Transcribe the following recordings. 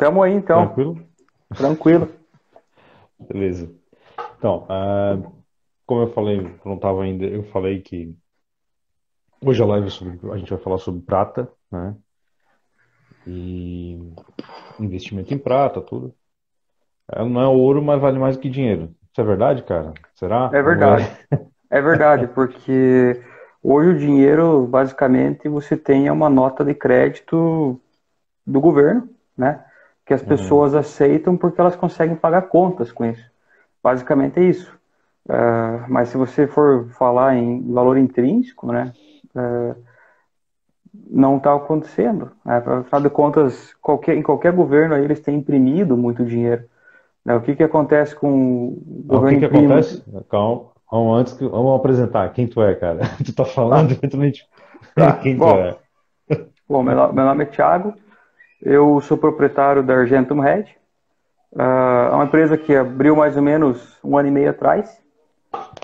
Tamo aí então, Tranquilo? tranquilo. Beleza. Então, como eu falei, não estava ainda, eu falei que hoje a live a gente vai falar sobre prata, né? E investimento em prata, tudo. Ela não é ouro, mas vale mais do que dinheiro. Isso é verdade, cara? Será? É Vamos ver. verdade, é verdade, porque hoje o dinheiro, basicamente, você tem uma nota de crédito do governo, né? Que as Uhum. pessoas aceitam porque elas conseguem pagar contas com isso. Basicamente é isso. Mas se você for falar em valor intrínseco, né? Não está acontecendo. Né? Afinal de contas, em qualquer governo aí eles têm imprimido muito dinheiro. Né? O que que acontece com o O que governo que imprime? acontece? Calma. Vamos apresentar quem tu é, cara. Tu tá falando, Ah, eventualmente, tá. quem tu Bom, é. meu nome é Thiago, eu sou proprietário da Argentum Red, é uma empresa que abriu mais ou menos um ano e meio atrás.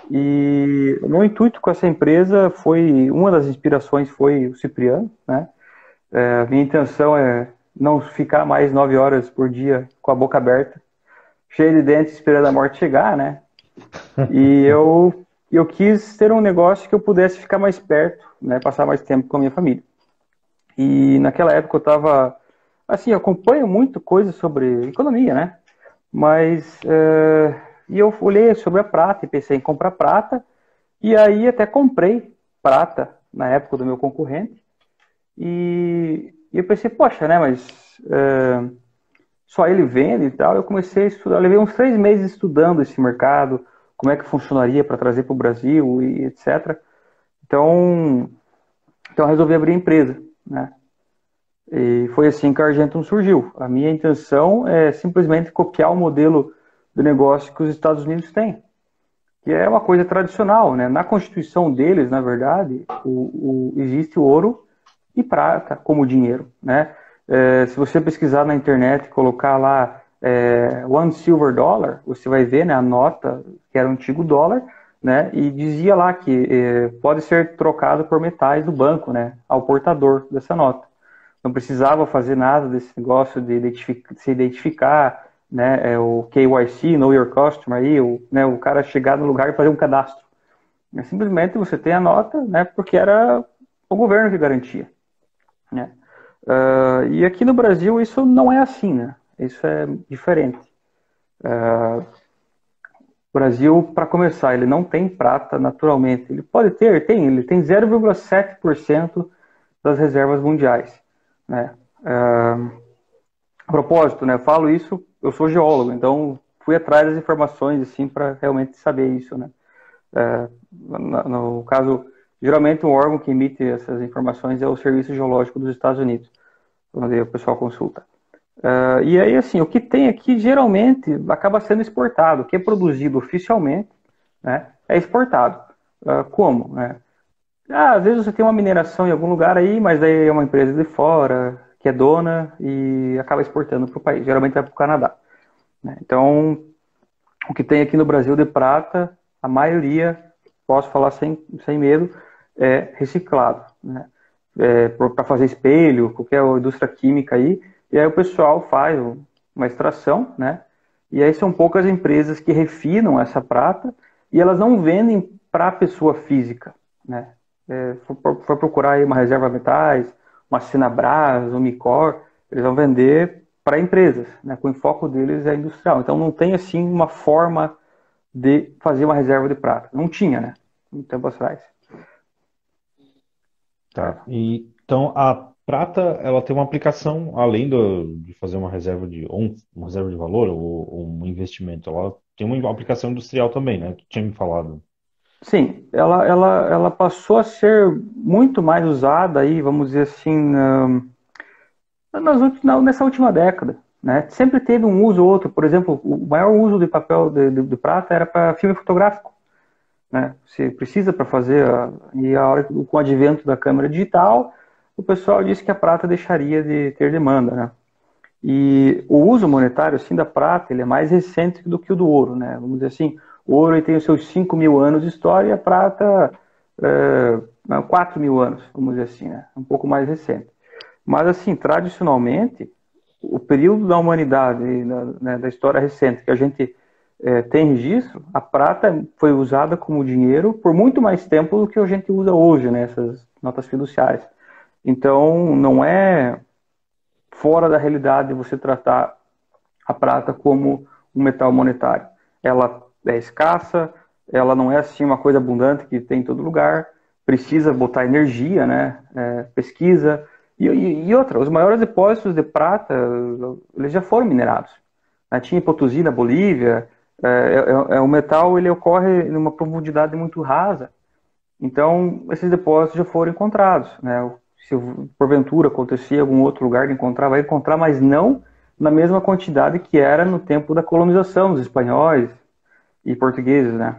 E o meu intuito com essa empresa foi, uma das inspirações foi o Cipriano, né? A minha intenção é não ficar mais 9 horas por dia com a boca aberta, cheio de dentes esperando a morte chegar, né? E eu quis ter um negócio que eu pudesse ficar mais perto, né? Passar mais tempo com a minha família. E naquela época eu estava, assim, eu acompanho muito coisa sobre economia, né? Mas, e eu olhei sobre a prata e pensei em comprar prata, e aí até comprei prata na época do meu concorrente, e eu pensei, poxa, né, mas só ele vende e tal. Eu comecei a estudar, eu levei uns 3 meses estudando esse mercado, como é que funcionaria para trazer para o Brasil e etc. Então, então eu resolvi abrir a empresa, né? E foi assim que a Argentum surgiu. A minha intenção é simplesmente copiar o modelo de negócio que os Estados Unidos têm, que é uma coisa tradicional, né? Na Constituição deles, na verdade, existe o ouro e prata como dinheiro, né? Se você pesquisar na internet e colocar lá one silver dollar, você vai ver, né, a nota que era o antigo dólar, né? E dizia lá que pode ser trocado por metais do banco, né? Ao portador dessa nota. Não precisava fazer nada desse negócio de se identificar, né, o KYC, Know Your Customer, aí, né, o cara chegar no lugar e fazer um cadastro. Simplesmente você tem a nota, né, porque era o governo que garantia. Né? E aqui no Brasil isso não é assim, né? Isso é diferente. O Brasil, para começar, ele não tem prata naturalmente. Ele pode ter, ele tem 0,7% das reservas mundiais. Né? A propósito, né, eu falo isso, eu sou geólogo, então fui atrás das informações assim para realmente saber isso, né? No caso, geralmente o órgão que emite essas informações é o Serviço Geológico dos Estados Unidos, onde o pessoal consulta. E aí, assim, o que tem aqui geralmente acaba sendo exportado. O que é produzido oficialmente, né, é exportado. Como? Né? Às vezes você tem uma mineração em algum lugar aí, mas daí é uma empresa de fora que é dona e acaba exportando para o país. Geralmente vai para o Canadá. Né? Então, o que tem aqui no Brasil de prata, a maioria, posso falar sem medo, é reciclado. Né? Para fazer espelho, qualquer indústria química aí, e aí o pessoal faz uma extração, né? E aí são poucas empresas que refinam essa prata e elas não vendem para a pessoa física, né? For procurar aí uma reserva metais, uma Sinabras, um Micor, eles vão vender para empresas, né? Com o foco deles é industrial. Então não tem assim uma forma de fazer uma reserva de prata. Não tinha, né? Um tempo atrás. Tá. E, então, a prata, ela tem uma aplicação além de fazer uma reserva uma reserva de valor ou um investimento. Ela tem uma aplicação industrial também, né? Tu tinha me falado. Sim, ela passou a ser muito mais usada aí, vamos dizer assim, nessa última década. Né? Sempre teve um uso ou outro. Por exemplo, o maior uso de papel de prata era para filme fotográfico. Né? Você precisa para fazer, e a hora com o advento da câmera digital, o pessoal disse que a prata deixaria de ter demanda. Né? E o uso monetário assim, da prata ele é mais recente do que o do ouro. Né? Vamos dizer assim, o ouro ele tem os seus 5 mil anos de história e a prata 4 mil anos, vamos dizer assim, né? Um pouco mais recente. Mas assim, tradicionalmente, o período da humanidade, né, da história recente, que a gente tem registro, a prata foi usada como dinheiro por muito mais tempo do que a gente usa hoje, né, essas notas fiduciárias. Então, não é fora da realidade você tratar a prata como um metal monetário. Ela é escassa, ela não é assim uma coisa abundante que tem em todo lugar, precisa botar energia, né? Pesquisa. E outra, os maiores depósitos de prata, eles já foram minerados. Tinha em Potosí, na Bolívia, o metal ele ocorre numa profundidade muito rasa, então esses depósitos já foram encontrados, né? Se porventura acontecer em algum outro lugar de encontrar, vai encontrar, mas não na mesma quantidade que era no tempo da colonização dos espanhóis e portugueses, né?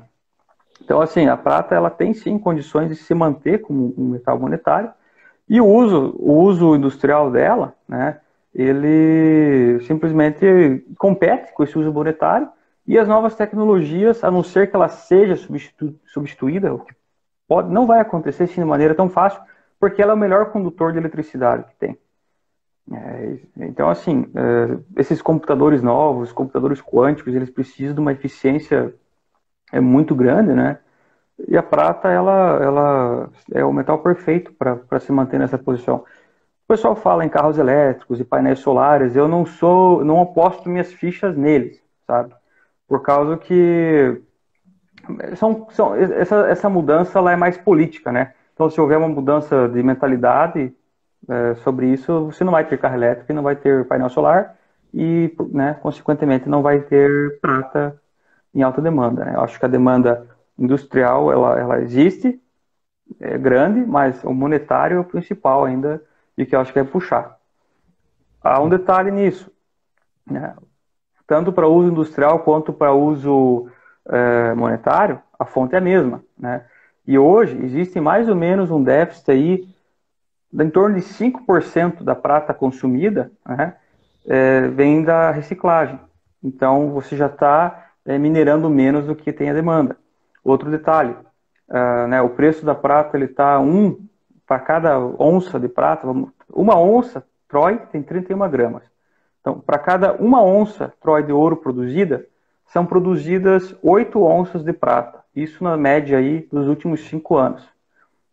Então, assim, a prata ela tem sim condições de se manter como um metal monetário e o uso industrial dela, né? Ele simplesmente compete com esse uso monetário e as novas tecnologias, a não ser que ela seja substituída, o que não vai acontecer assim de maneira tão fácil, porque ela é o melhor condutor de eletricidade que tem. Então, assim, esses computadores novos, computadores quânticos, eles precisam de uma eficiência muito grande, né? E a prata, ela é o metal perfeito para se manter nessa posição. O pessoal fala em carros elétricos e painéis solares, eu não aposto minhas fichas neles, sabe? Por causa que essa mudança ela é mais política, né? Então, se houver uma mudança de mentalidade sobre isso, você não vai ter carro elétrico e não vai ter painel solar e, né, consequentemente, não vai ter prata em alta demanda, né? Eu acho que a demanda industrial ela existe, é grande, mas o monetário é o principal ainda e que eu acho que é puxar. Há um detalhe nisso, né? Tanto para uso industrial quanto para uso monetário, a fonte é a mesma, né? E hoje existe mais ou menos um déficit aí em torno de 5% da prata consumida, né, vem da reciclagem. Então, você já está minerando menos do que tem a demanda. Outro detalhe, né, o preço da prata ele está para cada onça de prata, uma onça Troy tem 31 gramas. Então, para cada uma onça Troy de ouro produzida, são produzidas 8 onças de prata. Isso na média aí dos últimos 5 anos.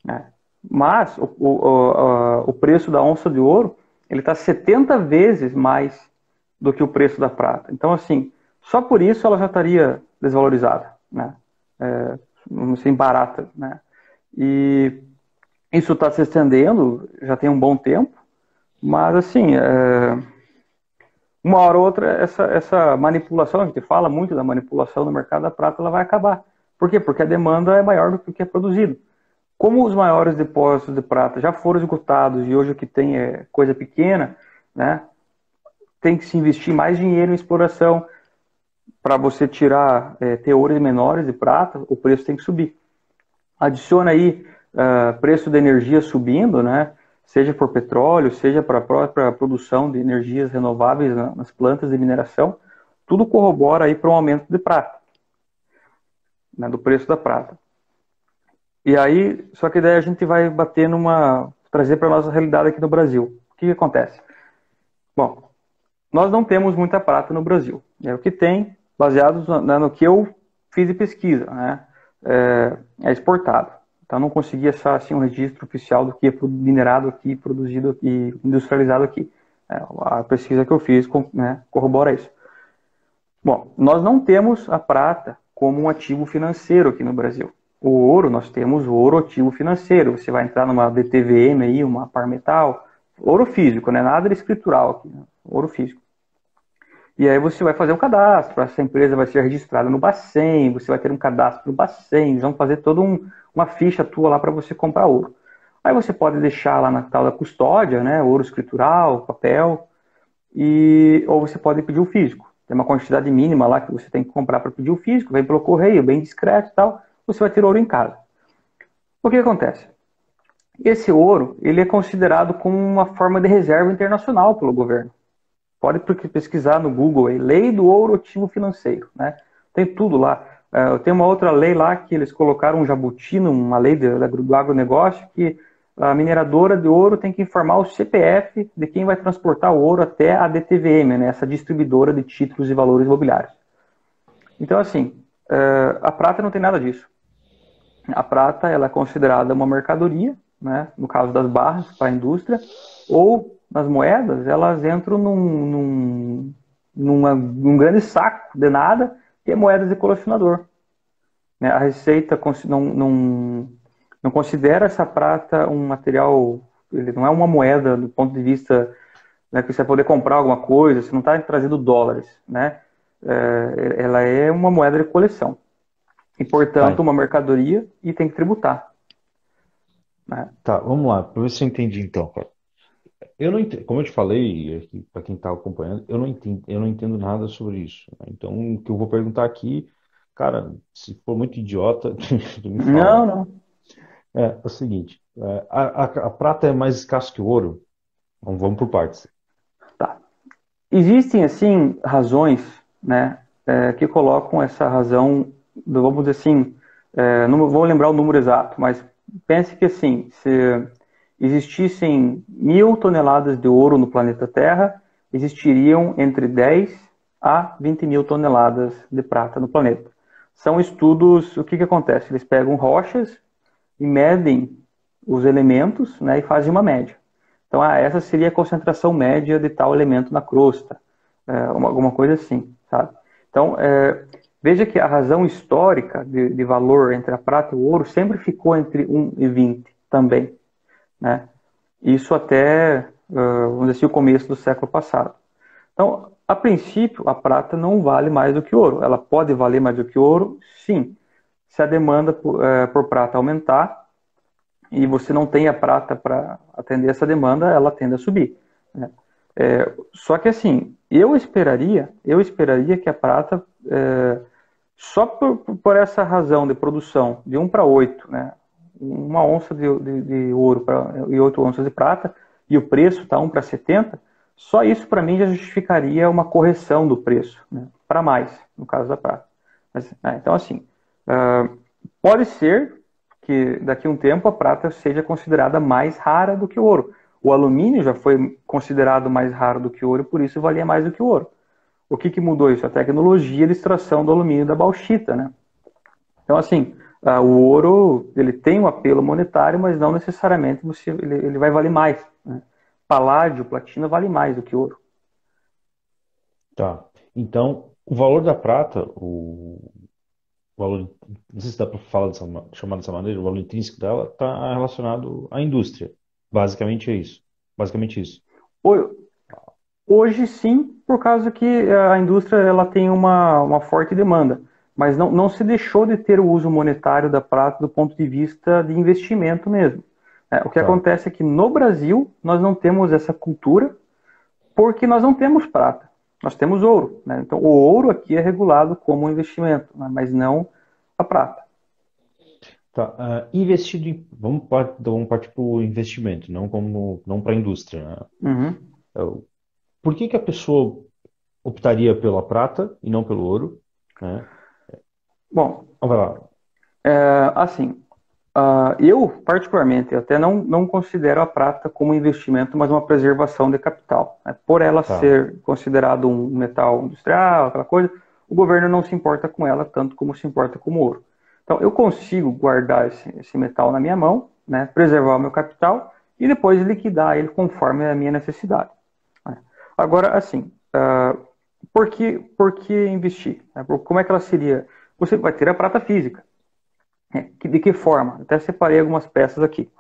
Né? Mas o preço da onça de ouro ele está 70 vezes mais do que o preço da prata. Então, assim, só por isso ela já estaria desvalorizada, né? Assim, barata, né? E isso está se estendendo, já tem um bom tempo, mas, assim, uma hora ou outra, essa manipulação, a gente fala muito da manipulação no mercado da prata, ela vai acabar. Por quê? Porque a demanda é maior do que o que é produzido. Como os maiores depósitos de prata já foram esgotados e hoje o que tem é coisa pequena, né, tem que se investir mais dinheiro em exploração para você tirar teores menores de prata, o preço tem que subir. Adiciona aí preço da energia subindo, né, seja por petróleo, seja para a própria produção de energias renováveis nas plantas de mineração, tudo corrobora aí para um aumento de prata, né, do preço da prata. E aí, só que daí a gente vai bater trazer para a nossa realidade aqui no Brasil. O que acontece? Bom, nós não temos muita prata no Brasil. O que tem, baseado no que eu fiz de pesquisa, né, é exportado. Então não consegui achar assim, um registro oficial do que é minerado aqui, produzido aqui, industrializado aqui. A pesquisa que eu fiz, né, corrobora isso. Bom, nós não temos a prata como um ativo financeiro aqui no Brasil. O ouro, nós temos o ouro ativo financeiro. Você vai entrar numa DTVM aí, uma Parmetal, ouro físico, não é nada escritural aqui, né? Ouro físico. E aí você vai fazer o cadastro, essa empresa vai ser registrada no Bacen, você vai ter um cadastro no Bacen, eles vão fazer toda uma ficha tua lá para você comprar ouro. Aí você pode deixar lá na tal da custódia, né, ouro escritural, papel, ou você pode pedir o físico. Tem uma quantidade mínima lá que você tem que comprar para pedir o físico, vem pelo correio, bem discreto e tal, você vai ter ouro em casa. O que acontece? Esse ouro, ele é considerado como uma forma de reserva internacional pelo governo. Pode pesquisar no Google aí, Lei do Ouro Ativo Financeiro, né? Tem tudo lá. Tem uma outra lei lá que eles colocaram um jabuti, uma lei do agronegócio, que a mineradora de ouro tem que informar o CPF de quem vai transportar o ouro até a DTVM, né, essa distribuidora de títulos e valores imobiliários. Então, assim, a prata não tem nada disso. A prata ela é considerada uma mercadoria, né, no caso das barras, para a indústria, ou nas moedas, elas entram num grande saco de nada, que é moedas de colecionador. Né? A Receita não considera essa prata um material, ele não é uma moeda do ponto de vista, né, que você vai poder comprar alguma coisa, você não está trazendo dólares, né? Ela é uma moeda de coleção e, Tá, portanto, uma mercadoria e tem que tributar, né? tá, vamos lá, para ver se eu entendi então, cara. Eu não entendo, como eu te falei, aqui, para quem está acompanhando, eu não entendo nada sobre isso, né? Então, o que eu vou perguntar aqui, cara, se for muito idiota, tu me fala. Não, não. É o seguinte, a prata é mais escasso que o ouro? Vamos por partes. Tá. Existem, assim, razões, né, que colocam essa razão, vamos dizer assim, não vou lembrar o número exato, mas pense que, assim, se existissem 1.000 toneladas de ouro no planeta Terra, existiriam entre 10 a 20 mil toneladas de prata no planeta. São estudos, o que acontece? Eles pegam rochas e medem os elementos, né, e fazem uma média. Então, essa seria a concentração média de tal elemento na crosta, alguma coisa assim, sabe? Então, veja que a razão histórica de valor entre a prata e o ouro sempre ficou entre 1 e 20 também, né? Isso até, vamos dizer assim, o começo do século passado. Então, a princípio, a prata não vale mais do que o ouro. Ela pode valer mais do que o ouro, sim, se a demanda por prata aumentar e você não tem a prata para atender essa demanda, ela tende a subir, né? Só que assim, eu esperaria que a prata, só por essa razão de produção de 1 para 8, né? Uma onça de ouro e 8 onças de prata, e o preço está 1 para 70, só isso para mim já justificaria uma correção do preço, né? Para mais, no caso da prata. Mas, então assim, pode ser que daqui a um tempo a prata seja considerada mais rara do que o ouro. O alumínio já foi considerado mais raro do que o ouro, por isso valia mais do que o ouro. O que mudou isso? A tecnologia de extração do alumínio da bauxita, né? Então, assim, o ouro ele tem um apelo monetário, mas não necessariamente ele vai valer mais, né? Paládio, platina vale mais do que ouro. Tá. Então, o valor da prata, o valor, não sei se dá para falar chamar dessa maneira, o valor intrínseco dela está relacionado à indústria. Basicamente é isso. Basicamente isso. Hoje sim, por causa que a indústria ela tem uma forte demanda, mas não se deixou de ter o uso monetário da prata do ponto de vista de investimento mesmo. O que Tá. acontece é que no Brasil nós não temos essa cultura porque nós não temos prata, nós temos ouro, né? Então o ouro aqui é regulado como um investimento, né? Mas não a prata. Tá. Investido em. Vamos partir para o investimento, não para a indústria, né? Uhum. Por que que a pessoa optaria pela prata e não pelo ouro, né? Bom, Vai lá. assim, eu, particularmente, até não considero a prata como investimento, mas uma preservação de capital, né? Por ela Tá. ser considerado um metal industrial, aquela coisa, o governo não se importa com ela tanto como se importa com o ouro. Então, eu consigo guardar esse metal na minha mão, né, preservar o meu capital e depois liquidar ele conforme a minha necessidade, né? Agora, assim, por que investir, né? Como é que ela seria? Você vai ter a prata física. De que forma? Até separei algumas peças aqui.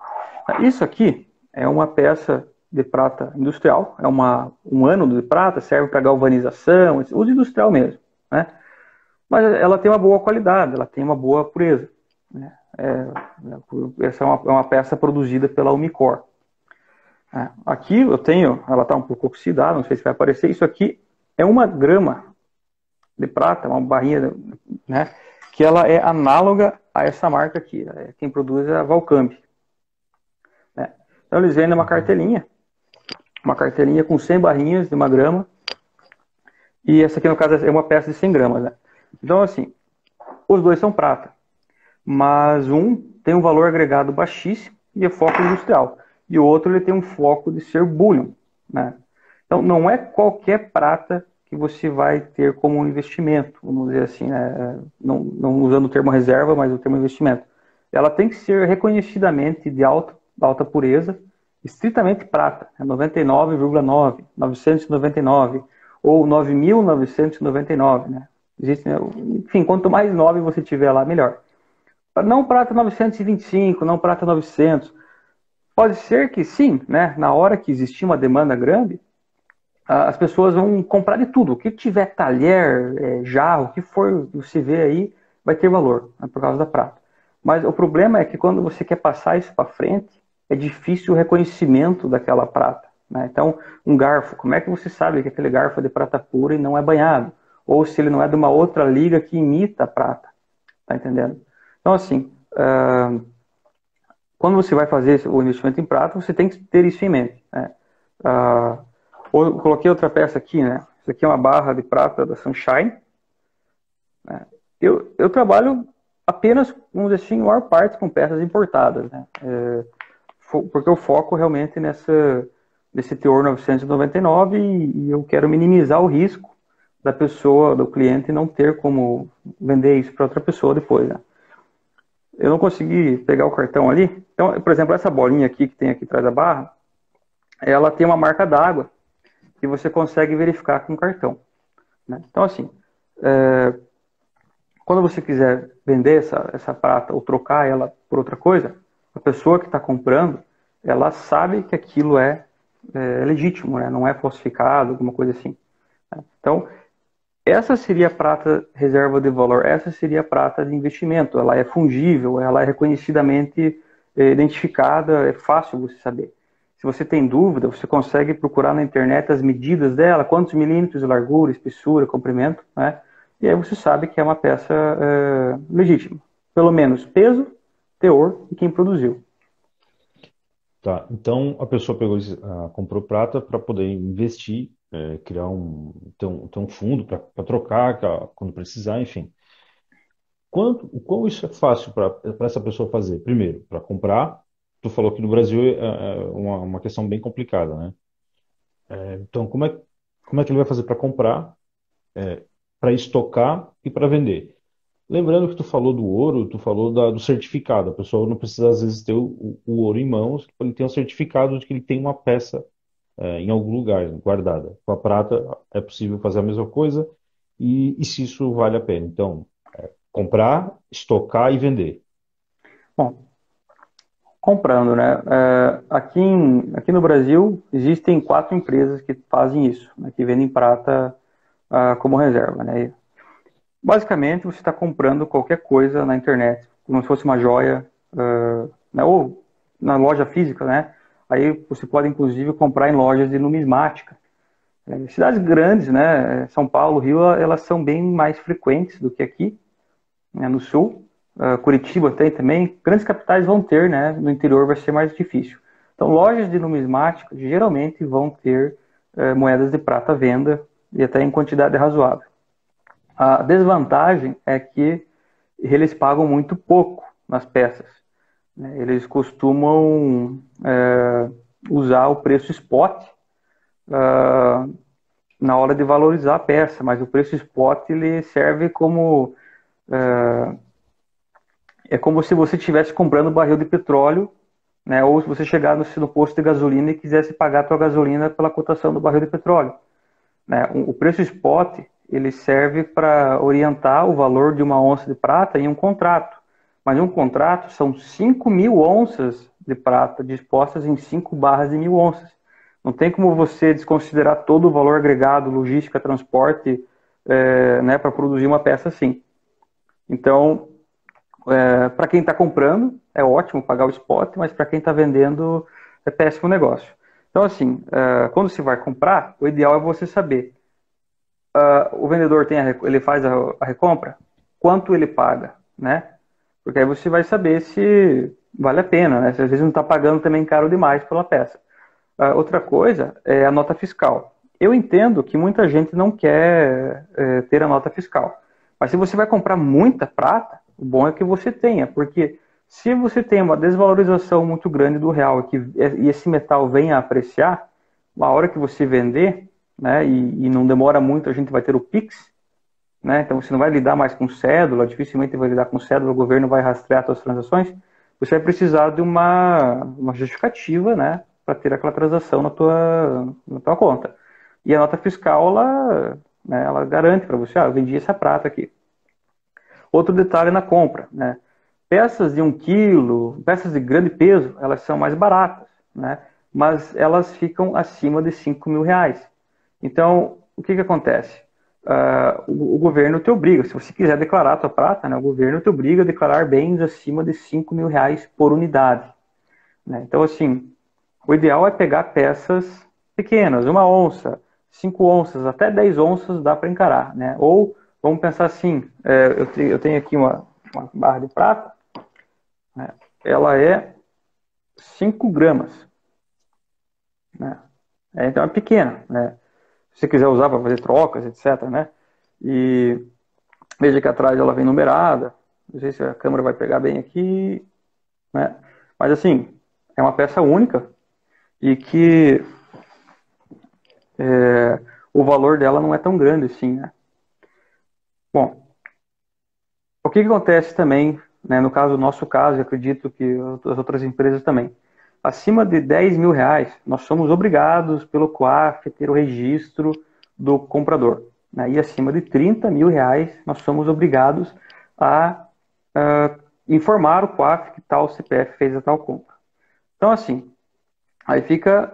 Isso aqui é uma peça de prata industrial, é um ânodo de prata, serve para galvanização, uso industrial mesmo, né? Mas ela tem uma boa qualidade, ela tem uma boa pureza, né? Essa é uma peça produzida pela Umicore. Aqui eu tenho, ela está um pouco oxidada, não sei se vai aparecer, isso aqui é 1 grama de prata, uma barrinha, né, que ela é análoga a essa marca aqui. Quem produz é a Valcamp, né? Então eles vendem uma cartelinha com 100 barrinhas de 1 grama, e essa aqui no caso é uma peça de 100 gramas, né? Então assim, os dois são prata, mas um tem um valor agregado baixíssimo e é foco industrial. E o outro ele tem um foco de ser bullion, né? Então não é qualquer prata que você vai ter como um investimento, vamos dizer assim, né? Não usando o termo reserva, mas o termo investimento. Ela tem que ser reconhecidamente de alta pureza, estritamente prata, 99,9, 999 ou 9.999, né? Existe, enfim, quanto mais 9 você tiver lá, melhor. Não prata 925, não prata 900. Pode ser que sim, né? Na hora que existir uma demanda grande, as pessoas vão comprar de tudo. O que tiver talher, jarro, o que for você vê aí, vai ter valor, né, por causa da prata. Mas o problema é que quando você quer passar isso para frente, é difícil o reconhecimento daquela prata, né? Então, um garfo, como é que você sabe que aquele garfo é de prata pura e não é banhado? Ou se ele não é de uma outra liga que imita a prata, tá entendendo? Então, assim, quando você vai fazer o investimento em prata, você tem que ter isso em mente, né? Eu coloquei outra peça aqui, né? Isso aqui é uma barra de prata da Sunshine, né? Eu trabalho apenas, vamos dizer assim, maior parte com peças importadas, né? Porque eu foco realmente nesse teor 999 e eu quero minimizar o risco da pessoa, do cliente, não ter como vender isso para outra pessoa depois, né? Eu não consegui pegar o cartão ali. Então, por exemplo, essa bolinha aqui que tem aqui atrás da barra, ela tem uma marca d'água que você consegue verificar com o cartão, né? Então, assim, quando você quiser vender essa prata ou trocar ela por outra coisa, a pessoa que está comprando, ela sabe que aquilo é legítimo, né? Não é falsificado, alguma coisa assim, né? Então, essa seria a prata reserva de valor, essa seria a prata de investimento. Ela é fungível, ela é reconhecidamente identificada, é fácil você saber. Se você tem dúvida, você consegue procurar na internet as medidas dela, quantos milímetros de largura, espessura, comprimento, né? E aí você sabe que é uma peça legítima. Pelo menos peso, teor e quem produziu. Tá, então a pessoa pegou, comprou prata para poder investir, criar ter um fundo para trocar quando precisar, enfim. Como isso é fácil para essa pessoa fazer? Primeiro, para comprar, tu falou que no Brasil é uma questão bem complicada, né? Então, como é que ele vai fazer para comprar, para estocar e para vender? Lembrando que tu falou do ouro, tu falou do certificado. A pessoa não precisa, às vezes, ter o ouro em mãos, ele tem um certificado de que ele tem uma peça, em algum lugar, guardada. Com a prata é possível fazer a mesma coisa e se isso vale a pena. Então, comprar, estocar e vender. Bom, comprando, né? Aqui no Brasil existem 4 empresas que fazem isso, né, que vendem prata como reserva, né? Basicamente, você está comprando qualquer coisa na internet, como se fosse uma joia, né, ou na loja física, né? Aí você pode, inclusive, comprar em lojas de numismática. Cidades grandes, né? São Paulo, Rio, elas são bem mais frequentes do que aqui, né, no sul. Curitiba tem também. Grandes capitais vão ter, né? No interior vai ser mais difícil. Então, lojas de numismática geralmente vão ter moedas de prata à venda e até em quantidade razoável. A desvantagem é que eles pagam muito pouco nas peças, né? Eles costumam usar o preço spot na hora de valorizar a peça, mas o preço spot ele serve como é como se você estivesse comprando um barril de petróleo, né? Ou se você chegar no posto de gasolina e quisesse pagar a sua gasolina pela cotação do barril de petróleo, né? O preço spot ele serve para orientar o valor de uma onça de prata em um contrato. Mas um contrato são 5.000 onças de prata dispostas em 5 barras de 1.000 onças. Não tem como você desconsiderar todo o valor agregado, logística, transporte, né, para produzir uma peça assim. Então, para quem está comprando, é ótimo pagar o spot, mas para quem está vendendo, é péssimo negócio. Então, assim, quando você vai comprar, o ideal é você saber. O vendedor ele faz a recompra, quanto ele paga, né? Porque aí você vai saber se vale a pena, né? Se às vezes não está pagando também caro demais pela peça. Outra coisa é a nota fiscal. Eu entendo que muita gente não quer ter a nota fiscal, mas se você vai comprar muita prata, o bom é que você tenha, porque Se você tem uma desvalorização muito grande do real e esse metal vem a apreciar, a hora que você vender, né, e não demora muito, a gente vai ter o Pix, né, então você não vai lidar mais com cédula, dificilmente vai lidar com cédula, o governo vai rastrear suas transações, você vai precisar de uma justificativa, né, para ter aquela transação na tua conta. E a nota fiscal, ela garante para você, eu vendi essa prata aqui. Outro detalhe na compra, né? Peças de 1 quilo, peças de grande peso, elas são mais baratas, né? Mas elas ficam acima de 5 mil reais. Então, o que acontece? O governo te obriga, se você quiser declarar a tua prata, né, o governo te obriga a declarar bens acima de 5 mil reais por unidade, né? Então, assim, o ideal é pegar peças pequenas, 1 onça, 5 onças, até 10 onças dá para encarar, né? Ou, vamos pensar assim, eu tenho aqui uma barra de prata, né? Ela é 5 gramas, né? Então é pequena, né? Se você quiser usar para fazer trocas, etc, né? E veja que atrás ela vem numerada, não sei se a câmera vai pegar bem aqui, né? Mas assim, é uma peça única e que o valor dela não é tão grande assim, né? Bom, o que acontece também, né, no caso, nosso caso, eu acredito que as outras empresas também, acima de 10 mil reais, nós somos obrigados pelo COAF a ter o registro do comprador, né? E acima de 30 mil reais, nós somos obrigados a informar o COAF que tal CPF fez a tal compra. Então, assim, aí fica,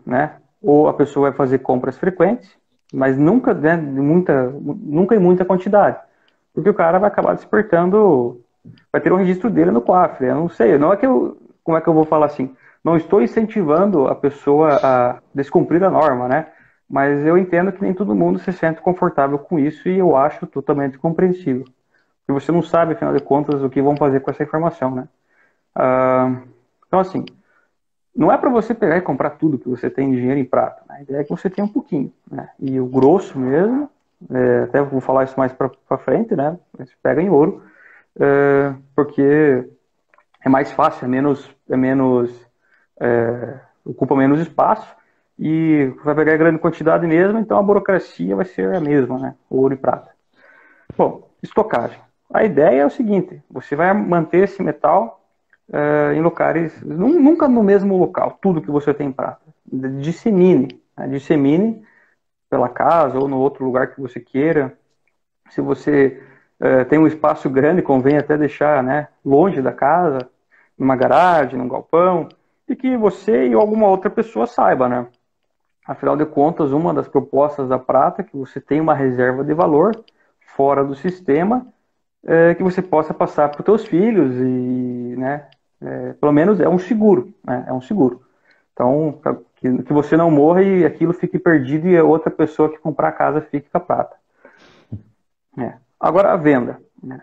né, ou a pessoa vai fazer compras frequentes, mas nunca, né, nunca em muita quantidade, porque o cara vai acabar despertando, vai ter um registro dele no COAF. Eu não sei, não é que como é que eu vou falar assim? Não estou incentivando a pessoa a descumprir a norma, né? Mas eu entendo que nem todo mundo se sente confortável com isso e eu acho totalmente compreensível. Porque você não sabe, afinal de contas, o que vão fazer com essa informação, né? Então, assim, não é para você pegar e comprar tudo que você tem de dinheiro em prata, né? A ideia é que você tenha um pouquinho, né? E o grosso mesmo, até vou falar isso mais para frente, né? Você pega em ouro, porque é mais fácil, ocupa menos espaço e vai pegar grande quantidade mesmo, então a burocracia vai ser a mesma, né? Ouro e prata. Bom, estocagem. A ideia é o seguinte: você vai manter esse metal em locais, nunca no mesmo local, tudo que você tem em prata. Dissemine, né? Dissemine pela casa ou no outro lugar que você queira. Se você tem um espaço grande, convém até deixar, né, longe da casa, numa garagem, num galpão, e que você e alguma outra pessoa saiba, né? Afinal de contas, uma das propostas da prata é que você tenha uma reserva de valor fora do sistema, que você possa passar para os seus filhos e, né, pelo menos é um seguro, né? É um seguro. Então, que você não morra e aquilo fique perdido e a outra pessoa que comprar a casa fique com a prata. Agora, a venda, né?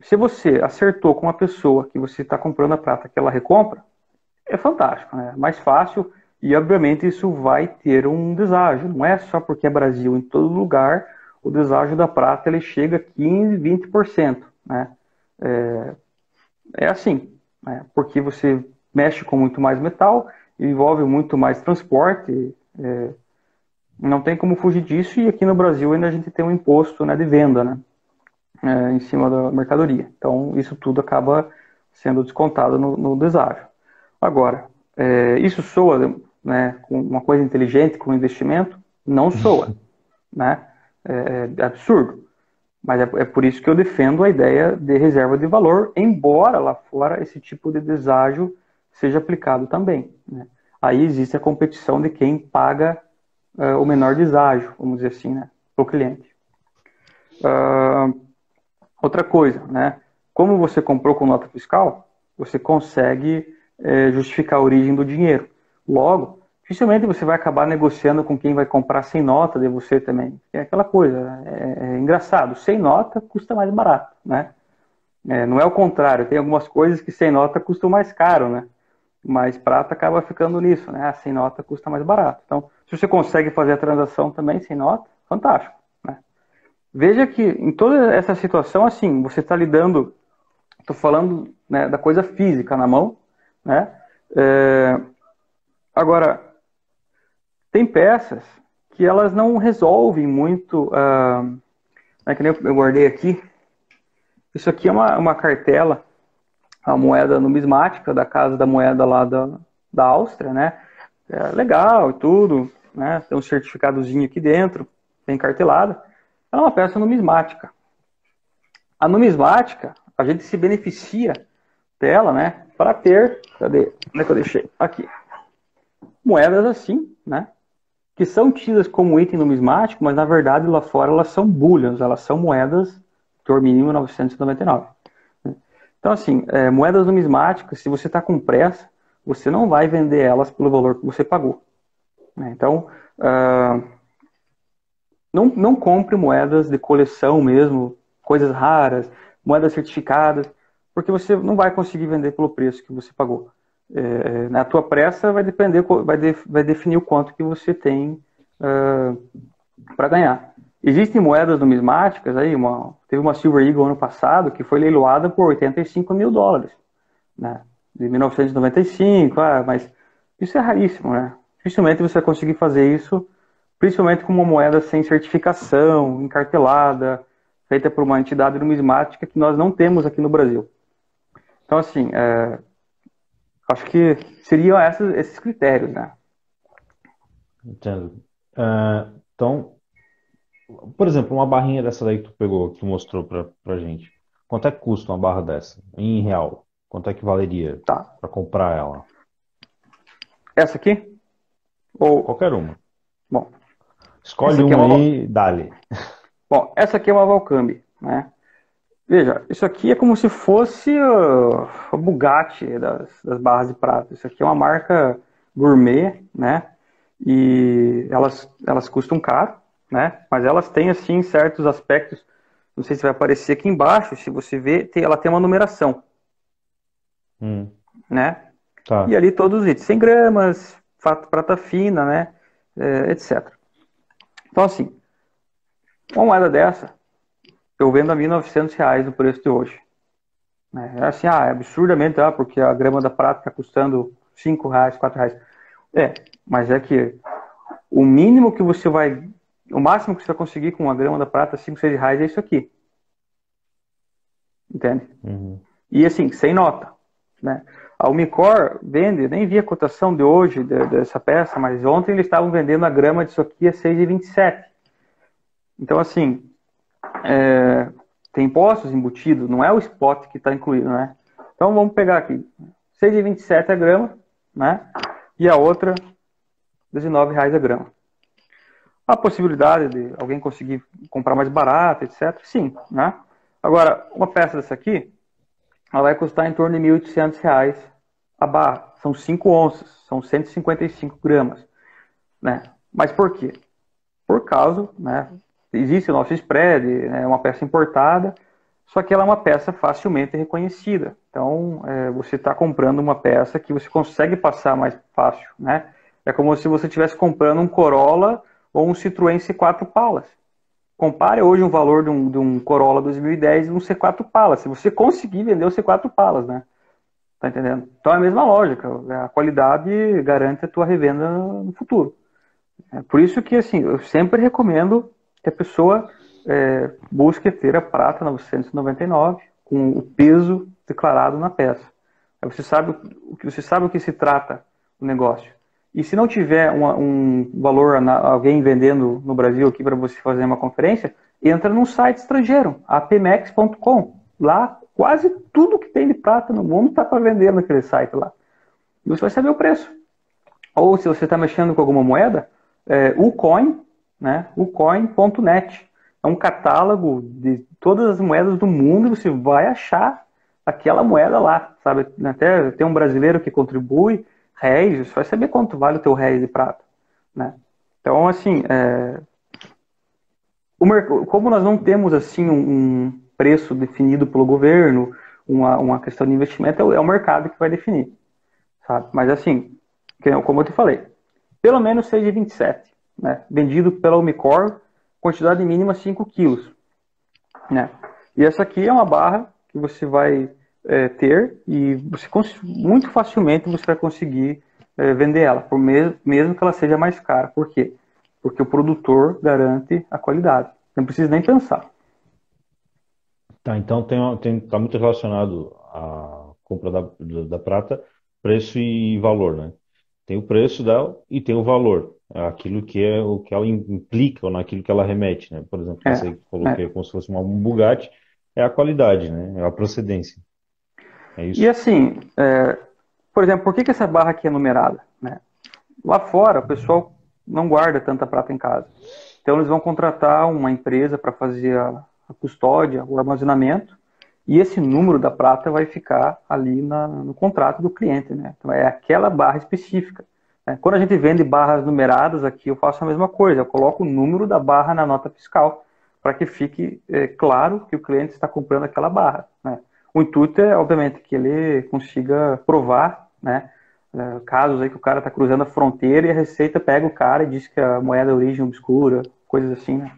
Se você acertou com uma pessoa que você está comprando a prata que ela recompra, é fantástico, né? Mais fácil e, obviamente, isso vai ter um deságio. Não é só porque é Brasil, em todo lugar, o deságio da prata ele chega a 15%, 20%, né? É assim, né? Porque você mexe com muito mais metal, envolve muito mais transporte, não tem como fugir disso, e aqui no Brasil ainda a gente tem um imposto, né, de venda, né, em cima da mercadoria. Então isso tudo acaba sendo descontado no deságio. Agora, isso soa, né, com uma coisa inteligente, com investimento? Não soa, né? É absurdo. Mas é por isso que eu defendo a ideia de reserva de valor, embora lá fora esse tipo de deságio seja aplicado também, né? Aí existe a competição de quem paga o menor deságio, vamos dizer assim, né, para o cliente. Outra coisa, né? Como você comprou com nota fiscal, você consegue justificar a origem do dinheiro. Logo, dificilmente você vai acabar negociando com quem vai comprar sem nota de você também. É aquela coisa, é engraçado, sem nota custa mais barato, né? Não é o contrário, tem algumas coisas que sem nota custam mais caro, né? Mas prata acaba ficando nisso, né? Sem nota custa mais barato. Então, se você consegue fazer a transação também sem nota, fantástico, né? Veja que em toda essa situação, assim, você está lidando Estou falando, né, da coisa física na mão, né? Agora, tem peças que elas não resolvem muito. Que nem eu guardei aqui. Isso aqui é uma cartela, a moeda numismática da Casa da Moeda lá da Áustria, né? É legal e tudo, né? Tem um certificadozinho aqui dentro, bem cartelada. Ela é uma peça numismática. A numismática, a gente se beneficia dela, né? Para ter, cadê? Onde é que eu deixei? Aqui. Moedas assim, né? Que são tidas como item numismático, mas na verdade lá fora elas são bullions, elas são moedas do mínimo 1999. Então assim, moedas numismáticas, se você está com pressa, você não vai vender elas pelo valor que você pagou. Então, não compre moedas de coleção mesmo, coisas raras, moedas certificadas, porque você não vai conseguir vender pelo preço que você pagou. Na tua pressa vai definir o quanto que você tem para ganhar. Existem moedas numismáticas, aí, teve uma Silver Eagle ano passado que foi leiloada por $85 mil, né, de 1995, mas isso é raríssimo, né? Dificilmente você vai conseguir fazer isso, principalmente com uma moeda sem certificação, encartelada, feita por uma entidade numismática que nós não temos aqui no Brasil. Então, assim, acho que seriam esses critérios, né? Entendo. Então, por exemplo, uma barrinha dessa daí que tu pegou, que tu mostrou pra gente. Quanto é que custa uma barra dessa? Em real? Quanto é que valeria Tá. para comprar ela? Essa aqui? Ou, Qualquer uma. bom, Escolhe uma aí, dale. Bom, essa aqui é uma Valcambi, né? Veja, isso aqui é como se fosse o Bugatti das barras de prata. Isso aqui é uma marca gourmet, né? E elas custam caro, né? Mas elas têm, assim, certos aspectos. Não sei se vai aparecer aqui embaixo. Se você ver, ela tem uma numeração, né? Tá. E ali todos os itens. 100 gramas, prata fina, né? Etc. Então, assim, uma moeda dessa, eu vendo a R$ 1.900 no preço de hoje. É assim, é absurdamente, porque a grama da prata está custando R$ 5, R$ 4. Mas é que o mínimo que você vai, o máximo que você vai conseguir com uma grama da prata, R$ 5, R$ 6, é isso aqui. Entende? E assim, sem nota, né? A Umicore vende, nem vi a cotação de hoje dessa peça, mas ontem eles estavam vendendo a grama disso aqui a 6,27. Então, assim, tem impostos embutidos, não é o spot que está incluído, né? Então vamos pegar aqui, 6,27 a grama, né? E a outra, R$ 19 a grama. A possibilidade de alguém conseguir comprar mais barato, etc. Sim, né? Agora, uma peça dessa aqui, ela vai custar em torno de R$ 1.800 a barra. São 5 onças, são 155 gramas, né? Mas por quê? Por causa, né? Existe o nosso spread, é uma peça importada, só que ela é uma peça facilmente reconhecida. Então, você está comprando uma peça que você consegue passar mais fácil, né? É como se você estivesse comprando um Corolla ou um Citroën C4 Palas. Compare hoje o valor de um Corolla 2010 e um C4 Palas. Se você conseguir vender o C4 Palas, né? Tá entendendo? Então é a mesma lógica. A qualidade garante a tua revenda no futuro. Por isso que, assim, eu sempre recomendo que a pessoa busque ter a prata 999 com o peso declarado na peça. Aí você sabe o que se trata o negócio. E se não tiver um valor, alguém vendendo no Brasil aqui para você fazer uma conferência, entra num site estrangeiro, apmex.com. Lá, quase tudo que tem de prata no mundo está para vender naquele site lá. E você vai saber o preço. Ou se você está mexendo com alguma moeda, ucoin, né? ucoin.net. É um catálogo de todas as moedas do mundo e você vai achar aquela moeda lá, sabe? Até tem um brasileiro que contribui, réis, você vai saber quanto vale o teu réis de prata, né? Então, assim, como nós não temos, assim, um preço definido pelo governo, uma questão de investimento, é o mercado que vai definir, sabe? Mas, assim, como eu te falei, pelo menos 6,27, né? Vendido pela Umicore, quantidade mínima 5 quilos, né? E essa aqui é uma barra que você vai ter, e você muito facilmente você vai conseguir vender ela, mesmo que ela seja mais cara. Por quê? Porque o produtor garante a qualidade. Não precisa nem pensar. Tá, então tá muito relacionado à compra da prata, preço e valor, né? Tem o preço dela e tem o valor, aquilo que é o que ela implica ou naquilo que ela remete, né? Por exemplo, É, você falou que é. é como se fosse uma Bugatti, é a qualidade, né? É a procedência, é E isso? assim, por exemplo, por que essa barra aqui é numerada, né? Lá fora, o pessoal não guarda tanta prata em casa. Então, eles vão contratar uma empresa para fazer a custódia, o armazenamento, e esse número da prata vai ficar ali no contrato do cliente, né? Então, é aquela barra específica, né? Quando a gente vende barras numeradas aqui, eu faço a mesma coisa. Eu coloco o número da barra na nota fiscal para que fique claro que o cliente está comprando aquela barra, né? O intuito é, obviamente, que ele consiga provar, né? Casos aí que o cara está cruzando a fronteira e a Receita pega o cara e diz que a moeda é origem obscura, coisas assim, né?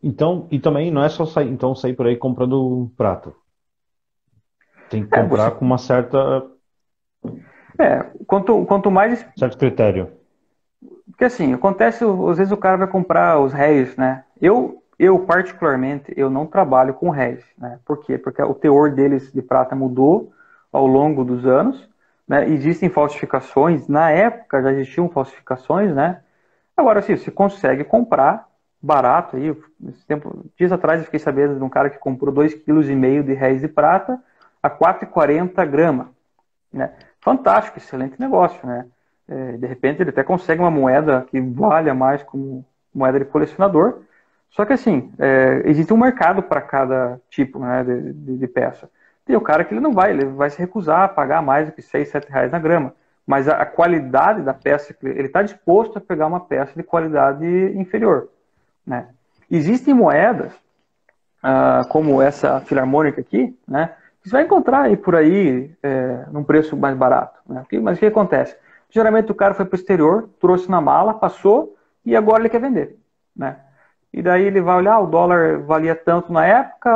Então, e também não é só sair por aí comprando prata. Tem que Você comprar com uma quanto mais, certo critério. porque assim, acontece, às vezes o cara vai comprar os réis, né? Eu particularmente, eu não trabalho com réis, né? Por quê? Porque o teor deles de prata mudou ao longo dos anos, né? Existem falsificações, na época já existiam falsificações, né? Agora, sim, você consegue comprar barato aí. Dias atrás eu fiquei sabendo de um cara que comprou 2,5 kg de réis de prata a 4,40 gramas, né? Fantástico, excelente negócio, né? De repente ele até consegue uma moeda que valha mais como moeda de colecionador. Só que assim, existe um mercado para cada tipo, né, de peça. Tem o cara que ele vai se recusar a pagar mais do que 6, 7 reais na grama. Mas a qualidade da peça, ele está disposto a pegar uma peça de qualidade inferior, né? Existem moedas, como essa filarmônica aqui, né? Você vai encontrar aí por aí num preço mais barato, né? Mas o que acontece? Geralmente o cara foi para o exterior, trouxe na mala, passou e agora ele quer vender, né? E daí ele vai olhar, o dólar valia tanto na época,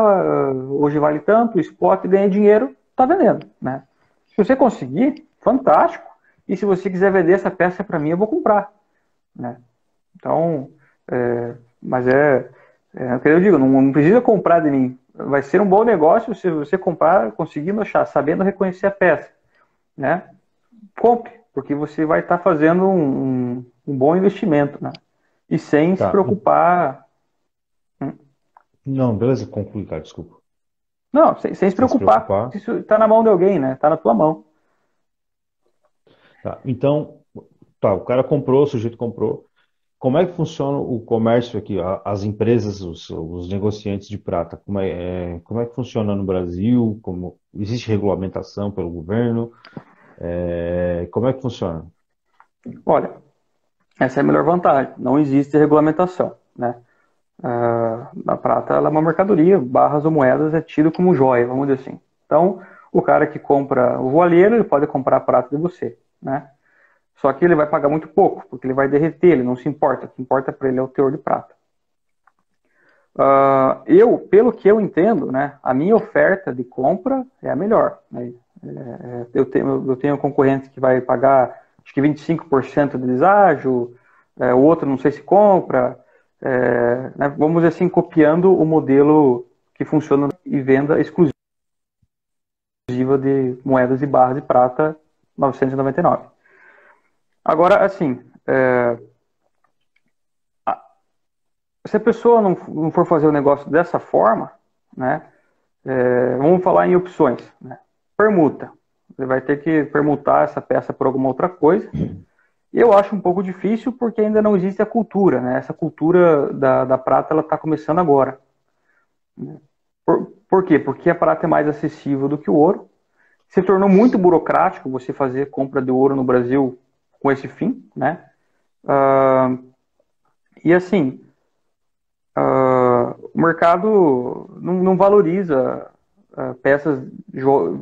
hoje vale tanto, o spot ganha dinheiro, está vendendo, né? Se você conseguir, fantástico. E se você quiser vender essa peça para mim, eu vou comprar, né? Então, mas o que eu digo, não precisa comprar de mim. Vai ser um bom negócio se você comprar, conseguindo achar, sabendo reconhecer a peça, né? Compre, porque você vai estar fazendo um bom investimento, né? E sem se Tá. preocupar. Não, beleza, conclui, cara, desculpa. Não, sem se Sem se preocupar. preocupar. Isso está na mão de alguém, né? Está na tua mão. Tá. Então, tá, o cara comprou, o sujeito comprou. Como é que funciona o comércio aqui, as empresas, os negociantes de prata? Como é que funciona no Brasil? Existe regulamentação pelo governo? Como é que funciona? Olha, essa é a melhor vantagem. Não existe regulamentação, né? A prata ela é uma mercadoria, barras ou moedas é tido como joia, vamos dizer assim. Então, o cara que compra o voalheiro, ele pode comprar a prata de você, né? Só que ele vai pagar muito pouco, porque ele vai derreter, ele não se importa. O que importa para ele é o teor de prata. Pelo que eu entendo, né, a minha oferta de compra é a melhor, né? Eu tenho um concorrente que vai pagar acho que 25% de deságio, o outro não sei se compra, né, vamos dizer assim, copiando o modelo que funciona e venda exclusiva de moedas e barras de prata 999. Agora, assim, se a pessoa não for fazer o negócio dessa forma, né, vamos falar em opções, né? Permuta. Você vai ter que permutar essa peça por alguma outra coisa. Eu acho um pouco difícil porque ainda não existe a cultura, né? Essa cultura da prata ela está começando agora. Por quê? Porque a prata é mais acessível do que o ouro. Se tornou muito burocrático você fazer compra de ouro no Brasil com esse fim, né? E assim, o mercado não valoriza peças,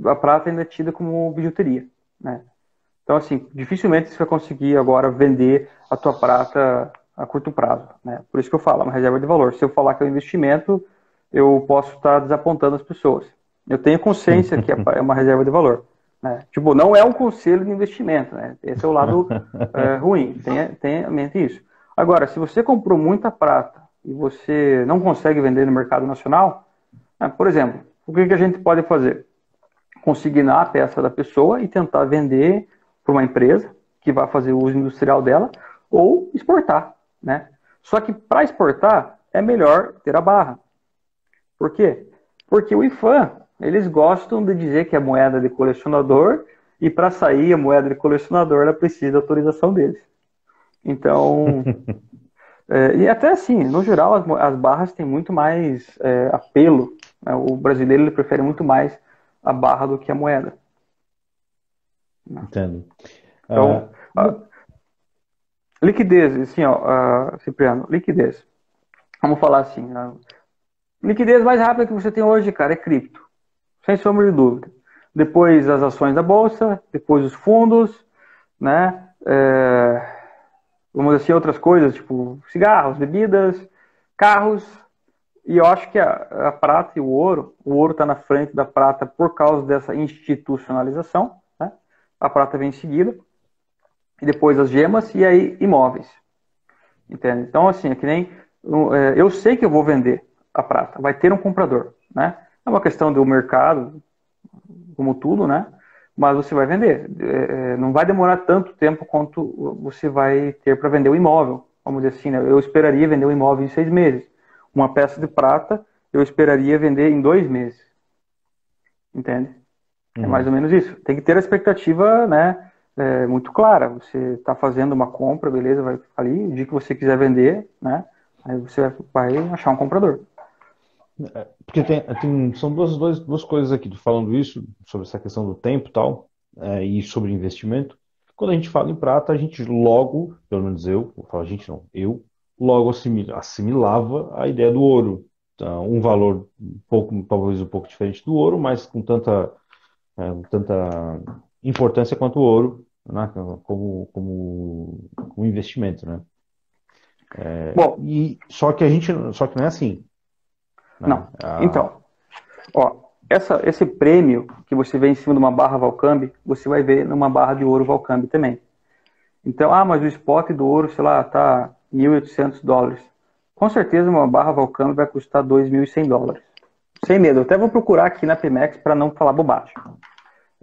a prata ainda é tida como bijuteria, né? Então, assim, dificilmente você vai conseguir agora vender a tua prata a curto prazo, né? Por isso que eu falo, é uma reserva de valor. Se eu falar que é um investimento, eu posso estar desapontando as pessoas. Eu tenho consciência que é uma reserva de valor, né? Tipo, não é um conselho de investimento, né? Esse é o lado ruim. Tenha em mente isso. Agora, se você comprou muita prata e você não consegue vender no mercado nacional, por exemplo, o que a gente pode fazer? Consignar a peça da pessoa e tentar vender para uma empresa que vai fazer o uso industrial dela ou exportar, né? Só que para exportar é melhor ter a barra. Por quê? Porque o IFAM, eles gostam de dizer que é moeda de colecionador e para sair a moeda de colecionador ela precisa da autorização deles. Então, e até assim, no geral, as barras têm muito mais apelo, né? O brasileiro ele prefere muito mais a barra do que a moeda, né? Entendo. Então, liquidez, assim, ó, Cipriano, liquidez. Vamos falar assim, a liquidez mais rápida que você tem hoje, cara, é cripto, sem sombra de dúvida. Depois as ações da bolsa, depois os fundos, né? Vamos dizer assim, outras coisas, tipo cigarros, bebidas, carros. E eu acho que a prata e o ouro está na frente da prata por causa dessa institucionalização, né? A prata vem em seguida, e depois as gemas e aí imóveis. Entende? Então, assim, é que nem eu sei que eu vou vender a prata, vai ter um comprador, né? É uma questão do mercado, como tudo, né? Mas você vai vender. Não vai demorar tanto tempo quanto você vai ter para vender o imóvel. Vamos dizer assim, né? Eu esperaria vender o imóvel em 6 meses. Uma peça de prata, eu esperaria vender em 2 meses. Entende? É mais ou menos isso. Tem que ter a expectativa, né, muito clara. Você está fazendo uma compra, beleza, vai ali, o dia que você quiser vender, né, aí você vai achar um comprador. Porque são duas coisas aqui, falando isso, sobre essa questão do tempo e tal, e sobre investimento. Quando a gente fala em prata, a gente logo, pelo menos eu, vou falar a gente não, eu, logo assimilava a ideia do ouro. Então, um valor talvez um pouco diferente do ouro, mas com tanta importância quanto o ouro, né, como investimento, né? Bom, Só que não é assim, né? não. Então, ó, esse prêmio que você vê em cima de uma barra Valcambi, você vai ver numa barra de ouro Valcambi também. Então, mas o spot do ouro, sei lá, tá $1.800. Com certeza uma barra Valcambi vai custar $2.100. Sem medo, eu até vou procurar aqui na Pemex para não falar bobagem.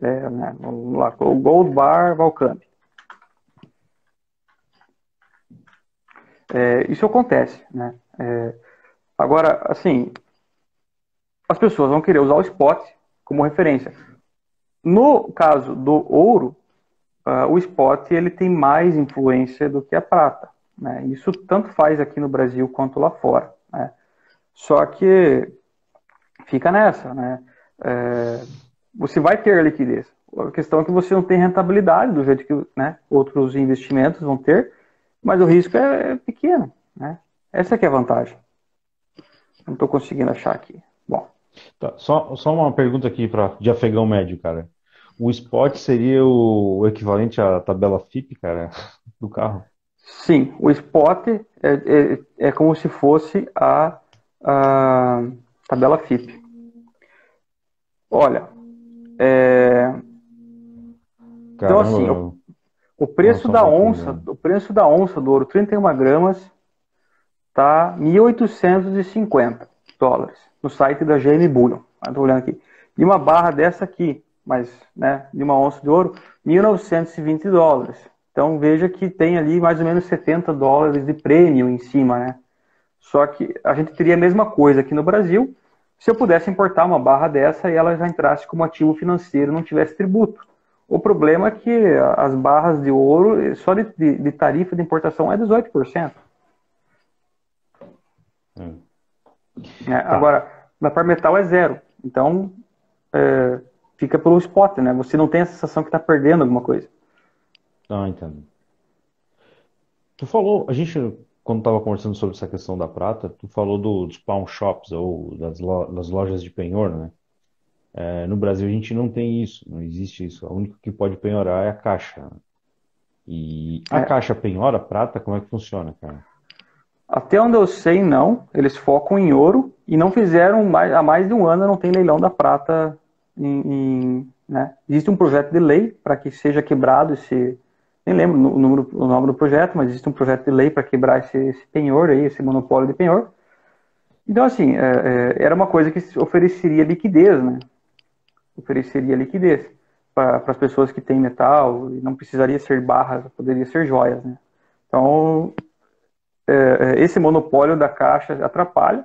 Né, vamos lá, o Gold Bar Valcambi. Isso acontece, né? Agora, assim, as pessoas vão querer usar o spot como referência. No caso do ouro, o spot ele tem mais influência do que a prata, né? Isso tanto faz aqui no Brasil quanto lá fora, né? Só que fica nessa, né? Você vai ter liquidez. A questão é que você não tem rentabilidade do jeito que, né, outros investimentos vão ter, mas o risco é pequeno, né? Essa que é a vantagem. Não estou conseguindo achar aqui. Bom, Tá, só uma pergunta aqui de afegão médio, cara. O spot seria o equivalente à tabela FIP, cara, do carro? sim, o spot é como se fosse a tabela FIP. Olha, então Caramba, assim, meu. o Não, preço só um da pouquinho, onça, velho. o preço da onça do ouro 31 gramas tá $1.850 no site da GM Bullion. Estou olhando aqui. E uma barra dessa aqui, mas, né, de uma onça de ouro, $1.920. Então veja que tem ali mais ou menos $70 de prêmio em cima, né? Só que a gente teria a mesma coisa aqui no Brasil se eu pudesse importar uma barra dessa e ela já entrasse como ativo financeiro e não tivesse tributo. O problema é que as barras de ouro, só de tarifa de importação é 18%. Hum. Né? Tá, Agora, na par metal é zero. Então, fica pelo spot, né? Você não tem a sensação que está perdendo alguma coisa. não, entendo. Tu falou, a gente, quando estava conversando sobre essa questão da prata, tu falou dos pawn shops ou das lojas de penhor, né? No Brasil a gente não tem isso, não existe isso. A única que pode penhorar é a Caixa, né? E a É, Caixa penhora prata, como é que funciona, cara? até onde eu sei, não. Eles focam em ouro e não fizeram, há mais de um ano não tem leilão da prata, né? Existe um projeto de lei para que seja quebrado esse, nem lembro o nome do projeto, mas existe um projeto de lei para quebrar esse penhor aí, esse monopólio de penhor. Então, assim, era uma coisa que ofereceria liquidez, né? Ofereceria liquidez para as pessoas que têm metal, e não precisaria ser barras, poderia ser joias, né? Então, esse monopólio da Caixa atrapalha,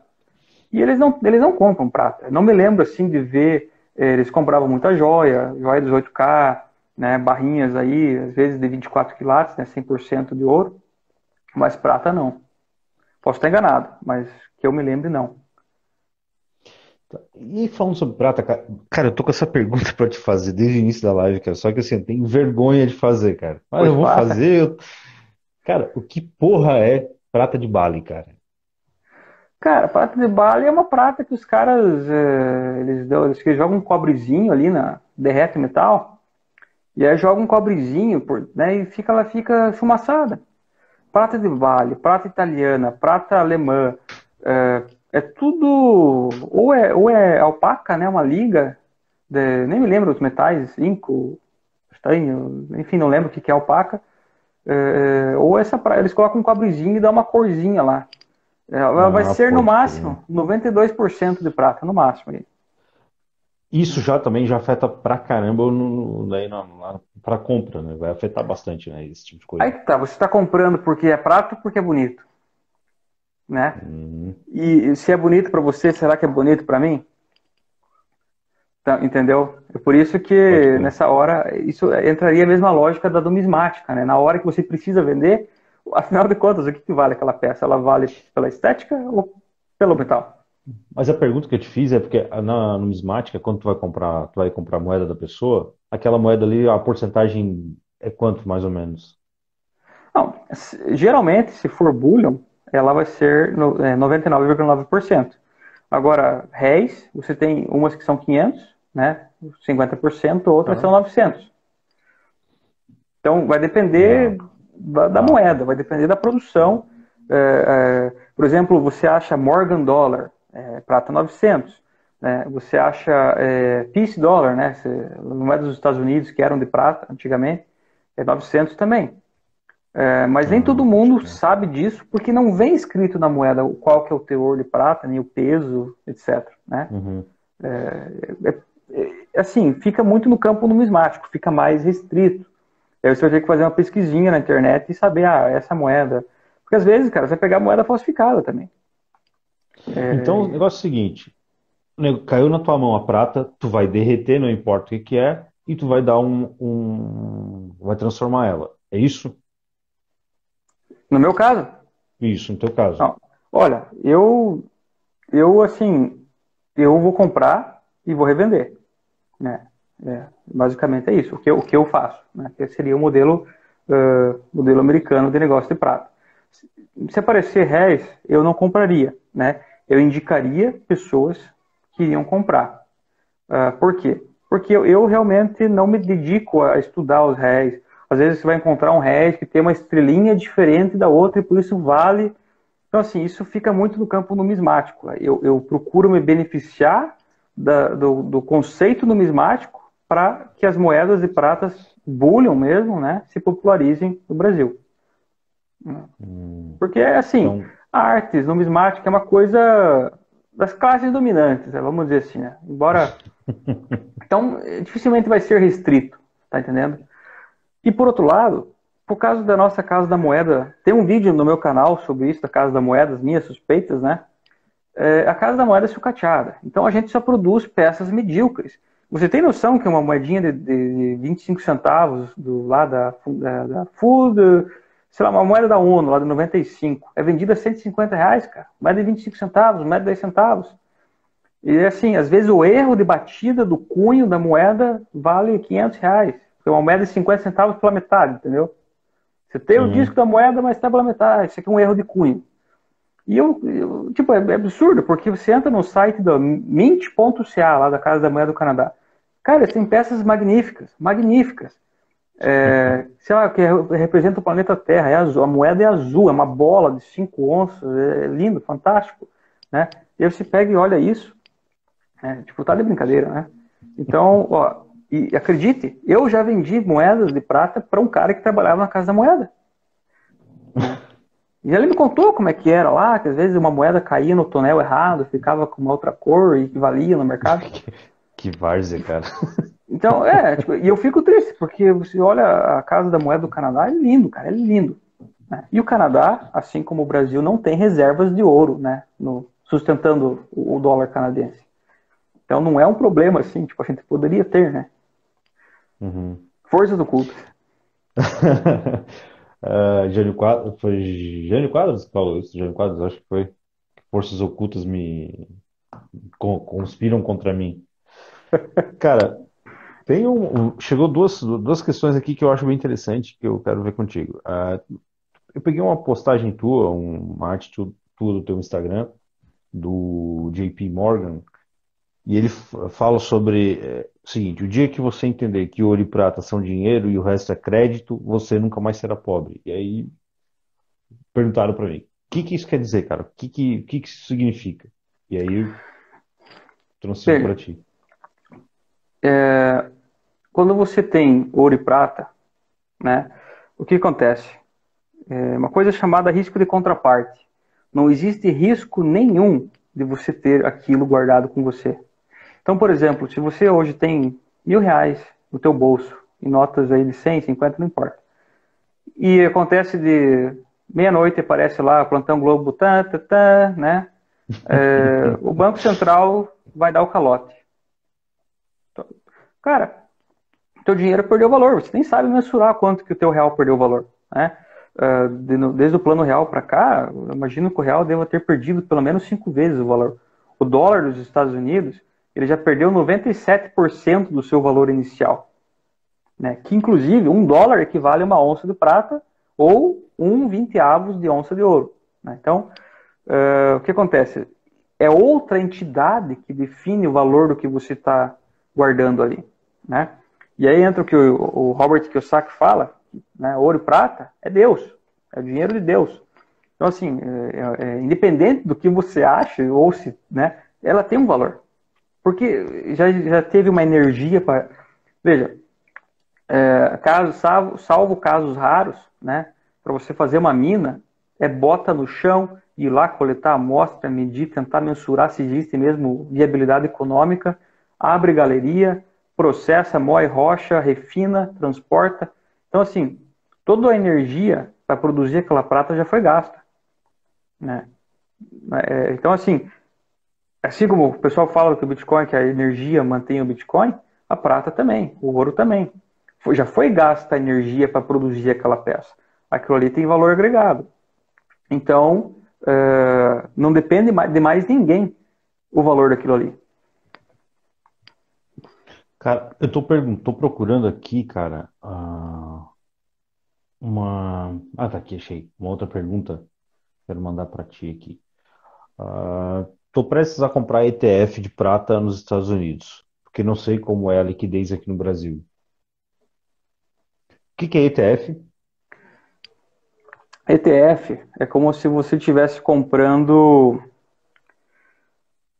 e eles não compram prata. Eu não me lembro, assim, de ver, eles compravam muita joia 18K, né, barrinhas aí, às vezes de 24 quilates, né, 100% de ouro, mas prata não. Posso estar enganado, mas que eu me lembre, não. E falando sobre prata, cara, eu tô com essa pergunta pra te fazer desde o início da live, cara. Só que assim, eu tenho vergonha de fazer, cara. Mas Pois eu vou faça. fazer. Cara, o que porra é prata de Bali, cara? Cara, prata de Bali é uma prata que os caras, eles que jogam um cobrezinho ali, derrete o metal, e aí jogam um cobrezinho, né, e ela fica fumaçada. Prata de Bali, prata italiana, prata alemã, é tudo, ou é alpaca, né, uma liga, nem me lembro os metais, zinco, estanho, enfim, não lembro o que é alpaca, ou eles colocam um cobrezinho e dá uma corzinha lá. Ela vai Ah, ser no pode crer. máximo 92% de prata, no máximo. Isso já também já afeta pra caramba daí pra compra, né? Vai afetar bastante, né? Esse tipo de Aí coisa. que tá, você está comprando porque é prata ou porque é bonito, né? Hum, E se é bonito para você, será que é bonito para mim? Tá, entendeu? É por isso pode que crer. nessa hora isso entraria a mesma lógica da numismática, né? Na hora que você precisa vender, afinal de contas, o que vale aquela peça? Ela vale pela estética ou pelo metal? Mas a pergunta que eu te fiz é porque na numismática, quando tu vai comprar a moeda da pessoa, aquela moeda ali, a porcentagem é quanto, mais ou menos? Não, geralmente, se for bullion, ela vai ser 99,9%. Agora, réis, você tem umas que são 500, né? 50%, outras são Ah, 900. Então, vai ah, depender da ah, moeda, tá. vai depender da produção. Por exemplo, você acha Morgan Dollar, prata 900. Né? Você acha Peace Dollar, né? Moedas dos Estados Unidos que eram de prata antigamente, é 900 também. Mas nem todo Ah, pode mundo crer. sabe disso, porque não vem escrito na moeda qual que é o teor de prata, nem o peso, etc. Né? Uhum. Assim, fica muito no campo numismático, fica mais restrito. Aí você vai ter que fazer uma pesquisinha na internet e saber, essa moeda. Porque às vezes, cara, você vai pegar moeda falsificada também. Então, o negócio é o seguinte: caiu na tua mão a prata, tu vai derreter, não importa o que que é, e tu vai dar vai transformar ela. É isso? No meu caso, Isso, no teu caso. não. Olha, assim, eu vou comprar e vou revender, né? Basicamente é isso, o que eu faço, né? Que seria o modelo americano de negócio de prata. Se aparecer réis, eu não compraria, né? Eu indicaria pessoas que iriam comprar. Por quê? Porque eu realmente não me dedico a estudar os réis. Às vezes você vai encontrar um réis que tem uma estrelinha diferente da outra e por isso vale. Então, assim, isso fica muito no campo numismático. Eu procuro me beneficiar do conceito numismático para que as moedas de pratas bullion mesmo, né, se popularizem no Brasil. Hum, Porque, assim, então, a artes numismática é uma coisa das classes dominantes, né, vamos dizer assim, né? Embora então, dificilmente vai ser restrito, tá entendendo? E por outro lado, por causa da nossa Casa da Moeda, tem um vídeo no meu canal sobre isso, da Casa da Moeda, as minhas suspeitas, né? A Casa da Moeda é sucateada. Então a gente só produz peças medíocres. Você tem noção que uma moedinha de 25 centavos lá da Food, sei lá, uma moeda da ONU, lá de 95, é vendida a R$ 150, cara. Moeda de 25 centavos, moeda de 10 centavos. E assim, às vezes o erro de batida do cunho da moeda vale R$ 500. Porque uma moeda de 50 centavos pela metade, entendeu? Você tem o disco uhum, da moeda, mas está pela metade. Isso aqui é um erro de cunho. E tipo, é absurdo, porque você entra no site da Mint.ca, lá da Casa da Moeda do Canadá. Cara, tem peças magníficas, magníficas. Sei lá, que representa o planeta Terra. É azul, a moeda é azul, é uma bola de 5 onças, é lindo, fantástico. né? E aí você pega e olha isso, né? Tipo, tá de brincadeira, né? Então, ó, e acredite, eu já vendi moedas de prata para um cara que trabalhava na Casa da Moeda, né? E ele me contou como é que era lá, que às vezes uma moeda caía no tonel errado, ficava com uma outra cor e que valia no mercado. Que várzea, cara. Então, tipo, e eu fico triste, porque você olha a Casa da Moeda do Canadá, é lindo, cara, é lindo, né? E o Canadá, assim como o Brasil, não tem reservas de ouro, né, sustentando o dólar canadense. Então não é um problema, assim, tipo, a gente poderia ter, né? Uhum. Força do culto. Jânio Quadros, foi Jânio Quadros que falou isso? Jânio Quadros, acho que foi. Forças ocultas me conspiram contra mim. Cara, chegou duas questões aqui que eu acho bem interessante, que eu quero ver contigo. Eu peguei uma postagem tua, uma arte tua do teu Instagram, do JP Morgan, e ele fala sobre o seguinte: o dia que você entender que ouro e prata são dinheiro e o resto é crédito, você nunca mais será pobre. E aí perguntaram para mim, o que que isso quer dizer, cara? O que que isso significa? E aí eu trouxe isso para Veja, ti. quando você tem ouro e prata, né, o que acontece? Uma coisa chamada risco de contraparte. Não existe risco nenhum de você ter aquilo guardado com você. Então, por exemplo, se você hoje tem R$ 1.000 no teu bolso, em notas aí de 100, 50, não importa. E acontece de meia-noite, aparece lá, plantão Globo, tá, tá, tá, né? O Banco Central vai dar o calote. Cara, teu dinheiro perdeu valor, você nem sabe mensurar quanto que o teu real perdeu valor, né? Desde o plano real para cá, eu imagino que o real deva ter perdido pelo menos 5 vezes o valor. O dólar dos Estados Unidos, ele já perdeu 97% do seu valor inicial, né? Que inclusive $1 equivale a uma onça de prata ou 1/20 de onça de ouro, né? Então, o que acontece? É outra entidade que define o valor do que você está guardando ali, né? E aí entra o que o Robert Kiyosaki fala, né? Ouro e prata é Deus, é o dinheiro de Deus. Então, assim, independente do que você acha ou se, né? Ela tem um valor, porque já teve uma energia para. Veja, salvo casos raros, né? Para você fazer uma mina, bota no chão, ir lá coletar a amostra, medir, tentar mensurar se existe mesmo viabilidade econômica, abre galeria, processa, moe rocha, refina, transporta. Então, assim, toda a energia para produzir aquela prata já foi gasta, né? Então, assim como o pessoal fala que o Bitcoin, que a energia mantém o Bitcoin, a prata também, o ouro também. Já foi gasta a energia para produzir aquela peça. Aquilo ali tem valor agregado. Então, não depende de mais ninguém o valor daquilo ali. Cara, eu tô procurando aqui, cara, tá aqui, achei. Uma outra pergunta, quero mandar para ti aqui. Tô prestes a comprar ETF de prata nos Estados Unidos, porque não sei como é a liquidez aqui no Brasil. O que que é ETF? ETF é como se você estivesse comprando.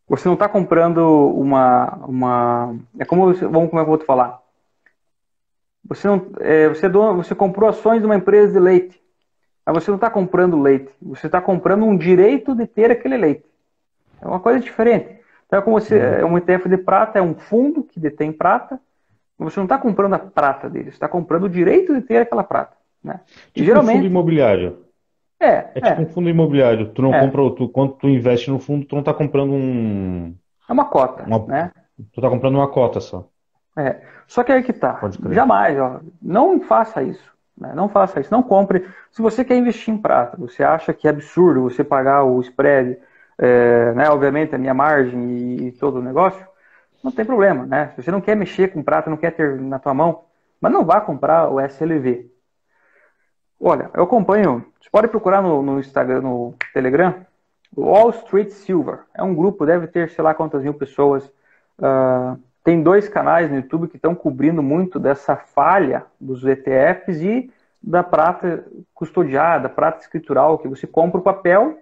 Você não está comprando uma. É como. Vamos, como é que eu vou te falar? Você, não, você comprou ações de uma empresa de leite. Mas você não está comprando leite. Você está comprando um direito de ter aquele leite. É uma coisa diferente. Então, é como se um ETF de prata é um fundo que detém prata. Mas você não está comprando a prata dele. Você está comprando o direito de ter aquela prata, né? E Tipo um fundo geralmente. imobiliário. É, É tipo um é, fundo imobiliário. Tu não é. compra, quando tu investe no fundo, tu não tá comprando É uma cota, uma, né? tu tá comprando uma cota só. Só que aí que tá. Pode crer. Jamais, ó, não faça isso. Né? Não faça isso. Não compre. Se você quer investir em prata, você acha que é absurdo você pagar o spread, né? Obviamente a minha margem e todo o negócio, não tem problema, né? Se você não quer mexer com prata, não quer ter na tua mão, mas não vá comprar o SLV. Olha, eu acompanho. Você pode procurar no Instagram, no Telegram, Wall Street Silver. É um grupo, deve ter sei lá quantas mil pessoas. Tem 2 canais no YouTube que estão cobrindo muito dessa falha dos ETFs e da prata custodiada, prata escritural, que você compra o papel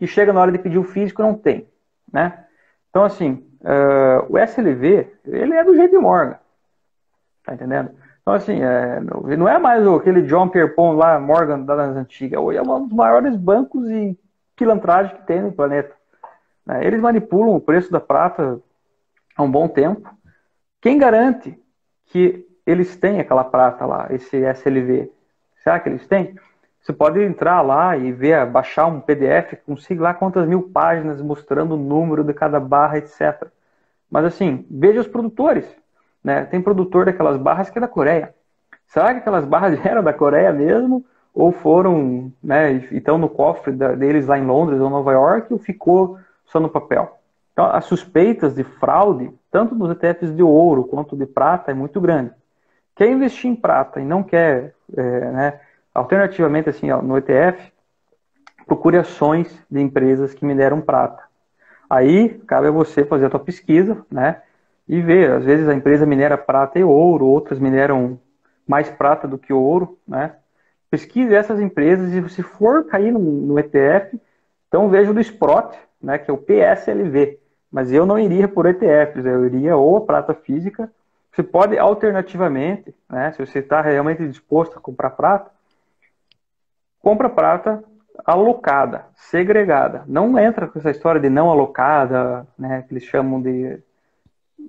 que chega na hora de pedir o físico e não tem, né? Então, assim, o SLV, ele é do JP Morgan, tá entendendo? Então, assim, não é mais aquele John Pierpont lá, Morgan das antigas, hoje é um dos maiores bancos e pilantragem que tem no planeta, né? Eles manipulam o preço da prata há um bom tempo. Quem garante que eles têm aquela prata lá, esse SLV? Será que eles têm? Você pode entrar lá e ver, baixar um PDF com sei lá quantas mil páginas mostrando o número de cada barra, etc. Mas assim, veja os produtores, né? Tem produtor daquelas barras que é da Coreia. Será que aquelas barras eram da Coreia mesmo? Ou foram, né, e estão no cofre deles lá em Londres ou Nova York, ou ficou só no papel? Então, as suspeitas de fraude, tanto nos ETFs de ouro quanto de prata, é muito grande. Quer investir em prata e não quer, né, alternativamente, assim, ó, no ETF, procure ações de empresas que mineram prata. Aí, cabe a você fazer a sua pesquisa, né, e ver. Às vezes a empresa minera prata e ouro, outras mineram mais prata do que ouro, né. Pesquise essas empresas e se for cair no ETF, então veja o do Sprott, né, que é o PSLV. Mas eu não iria por ETFs, eu iria ou a prata física. Você pode alternativamente, né, se você está realmente disposto a comprar prata, compra prata alocada, segregada. Não entra com essa história de não alocada, né, que eles chamam de...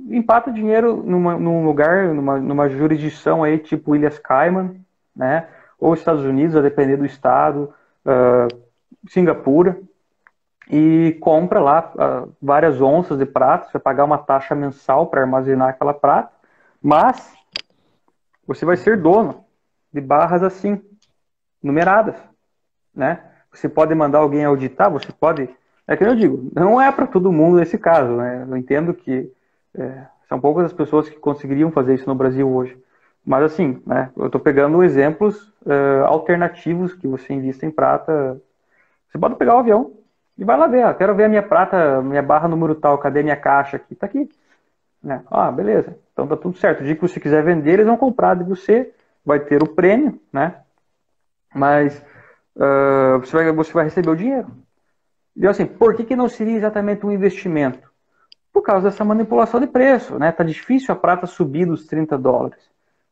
Empata dinheiro num lugar, numa jurisdição aí, tipo Ilhas Cayman, né, ou Estados Unidos, a depender do estado, Singapura, e compra lá várias onças de prata. Você vai pagar uma taxa mensal para armazenar aquela prata, mas você vai ser dono de barras assim, numeradas, né? Você pode mandar alguém auditar, você pode... É que eu digo, não é para todo mundo esse caso, né? Eu entendo que são poucas as pessoas que conseguiriam fazer isso no Brasil hoje. Mas assim, né? Eu estou pegando exemplos alternativos que você invista em prata. Você pode pegar o avião e vai lá ver. Quero ver a minha prata, minha barra número tal, cadê minha caixa aqui? Tá aqui. Né? Beleza. Então tá tudo certo. O dia que você quiser vender, eles vão comprar de você, vai ter o prêmio, né? Mas você vai receber o dinheiro. E assim, por que não seria exatamente um investimento? Por causa dessa manipulação de preço, né? Tá difícil a prata subir dos $30.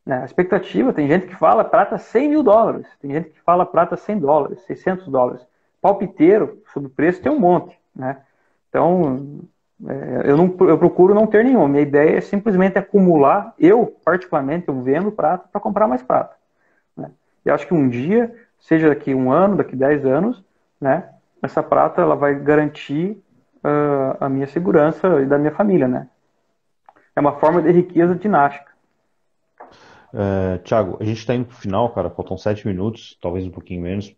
Né? A expectativa, tem gente que fala prata $100.000, tem gente que fala prata $100, $600. Palpiteiro sobre preço tem um monte, né? Então, eu procuro não ter nenhum. Minha ideia é simplesmente acumular. Eu, particularmente, eu vendo prata para comprar mais prata, né? E acho que um dia, seja daqui 1 ano, daqui 10 anos, né? Essa prata ela vai garantir a minha segurança e da minha família, né? É uma forma de riqueza dinástica. Thiago, a gente está indo pro final, cara. Faltam 7 minutos, talvez um pouquinho menos.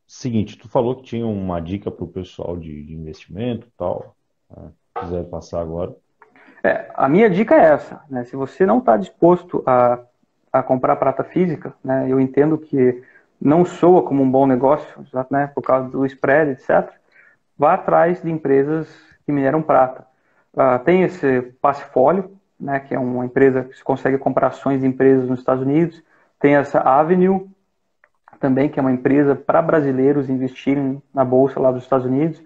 Seguinte, tu falou que tinha uma dica para o pessoal de investimento e tal. Se quiser passar agora. A minha dica é essa, né? Se você não está disposto a comprar prata física, né? Eu entendo que não soa como um bom negócio, né? Por causa do spread, etc. Vá atrás de empresas que mineram prata. Tem esse Passifólio, né? Que é uma empresa que você consegue comprar ações de empresas nos Estados Unidos. Tem essa Avenue também, que é uma empresa para brasileiros investirem na bolsa lá dos Estados Unidos.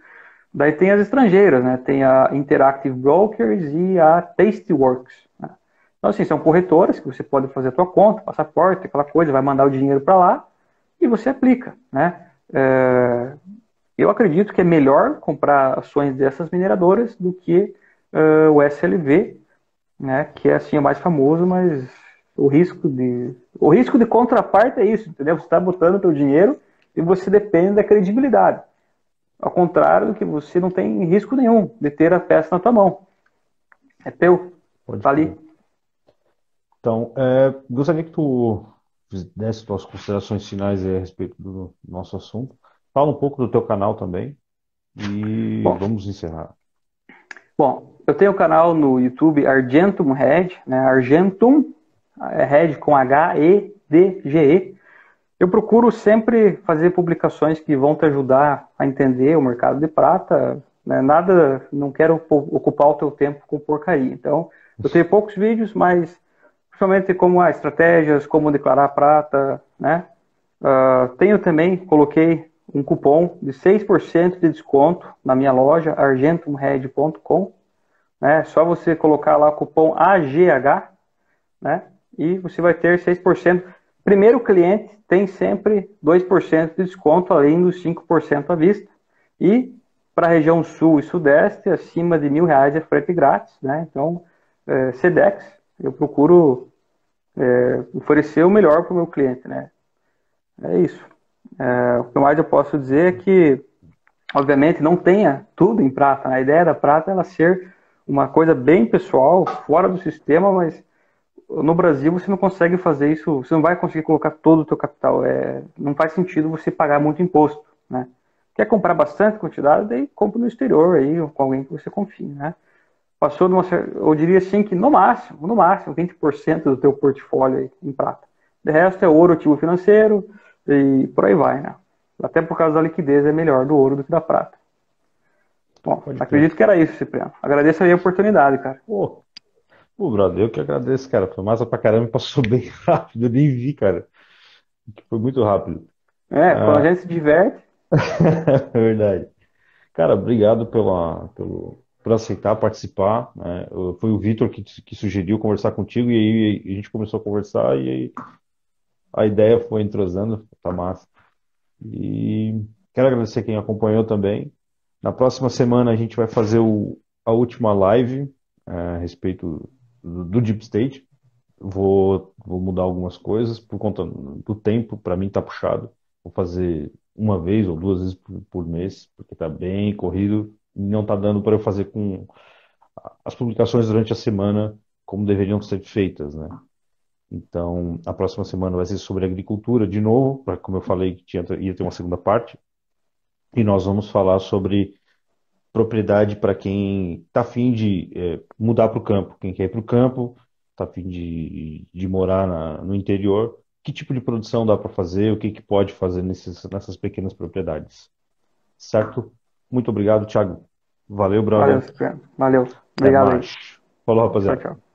Daí tem as estrangeiras, né? Tem a Interactive Brokers e a Tastyworks, né? Então, assim, são corretoras que você pode fazer a tua conta, passaporte, aquela coisa, vai mandar o dinheiro para lá e você aplica, né? Eu acredito que é melhor comprar ações dessas mineradoras do que o SLV, né? Que é, assim, o mais famoso, mas o risco de contraparte é isso, entendeu? Você está botando o teu dinheiro e você depende da credibilidade. Ao contrário do que você não tem risco nenhum de ter a peça na tua mão. É teu. Tá ali. Então, gostaria que tu desse tuas considerações finais a respeito do nosso assunto. Fala um pouco do teu canal também e vamos encerrar. Bom, eu tenho um canal no YouTube Argentum Red, né? Argentum, Red com H-E-D-G-E. Eu procuro sempre fazer publicações que vão te ajudar a entender o mercado de prata, né? Nada, não quero ocupar o teu tempo com porcaria. Então, eu tenho poucos vídeos, mas principalmente como estratégias, como declarar prata, né? Tenho também, coloquei um cupom de 6% de desconto na minha loja, argentumred.com, né? Só você colocar lá o cupom AGH, né? E você vai ter 6%. Primeiro cliente tem sempre 2% de desconto, além dos 5% à vista. E para a região sul e sudeste, acima de R$ 1.000 é frete grátis, né? Então, Sedex, eu procuro oferecer o melhor para o meu cliente, né? É isso. O que mais eu posso dizer é que, obviamente, não tenha tudo em prata, né? A ideia da prata é ela ser uma coisa bem pessoal, fora do sistema, mas no Brasil você não consegue fazer isso, você não vai conseguir colocar todo o teu capital. Não faz sentido você pagar muito imposto, né? Quer comprar bastante quantidade, daí compra no exterior aí, com alguém que você confie, né? Passou de uma, eu diria assim que no máximo, 20% do teu portfólio aí em prata. De resto é ouro, ativo financeiro e por aí vai, né? Até por causa da liquidez é melhor do ouro do que da prata. Bom, Pode crer. acredito que era isso, Cipriano. Agradeço aí a oportunidade, cara. Pô, pô, brother, eu que agradeço, cara. Foi massa pra caramba e passou bem rápido, eu nem vi, cara. Foi muito rápido. Quando a Ah, gente se diverte, é verdade. Cara, obrigado por aceitar participar, né? Foi o Vitor que sugeriu conversar contigo e aí a gente começou a conversar e aí a ideia foi entrosando, tá massa. E quero agradecer quem acompanhou também. Na próxima semana a gente vai fazer a última live a respeito do Deep State. Vou mudar algumas coisas por conta do tempo, para mim tá puxado. Vou fazer uma vez ou duas vezes por mês, porque tá bem corrido. E não tá dando para eu fazer com as publicações durante a semana como deveriam ser feitas, né? Então, a próxima semana vai ser sobre agricultura de novo, como eu falei, que ia ter uma segunda parte. E nós vamos falar sobre propriedade para quem está afim de mudar para o campo, quem quer ir para o campo, está afim de morar no interior, que tipo de produção dá para fazer, o que, que pode fazer nessas pequenas propriedades. Certo? Muito obrigado, Thiago. Valeu, valeu, brother. Cipriano. Valeu. Até Obrigado aí. mais. Falou, Tchau, rapaziada. tchau.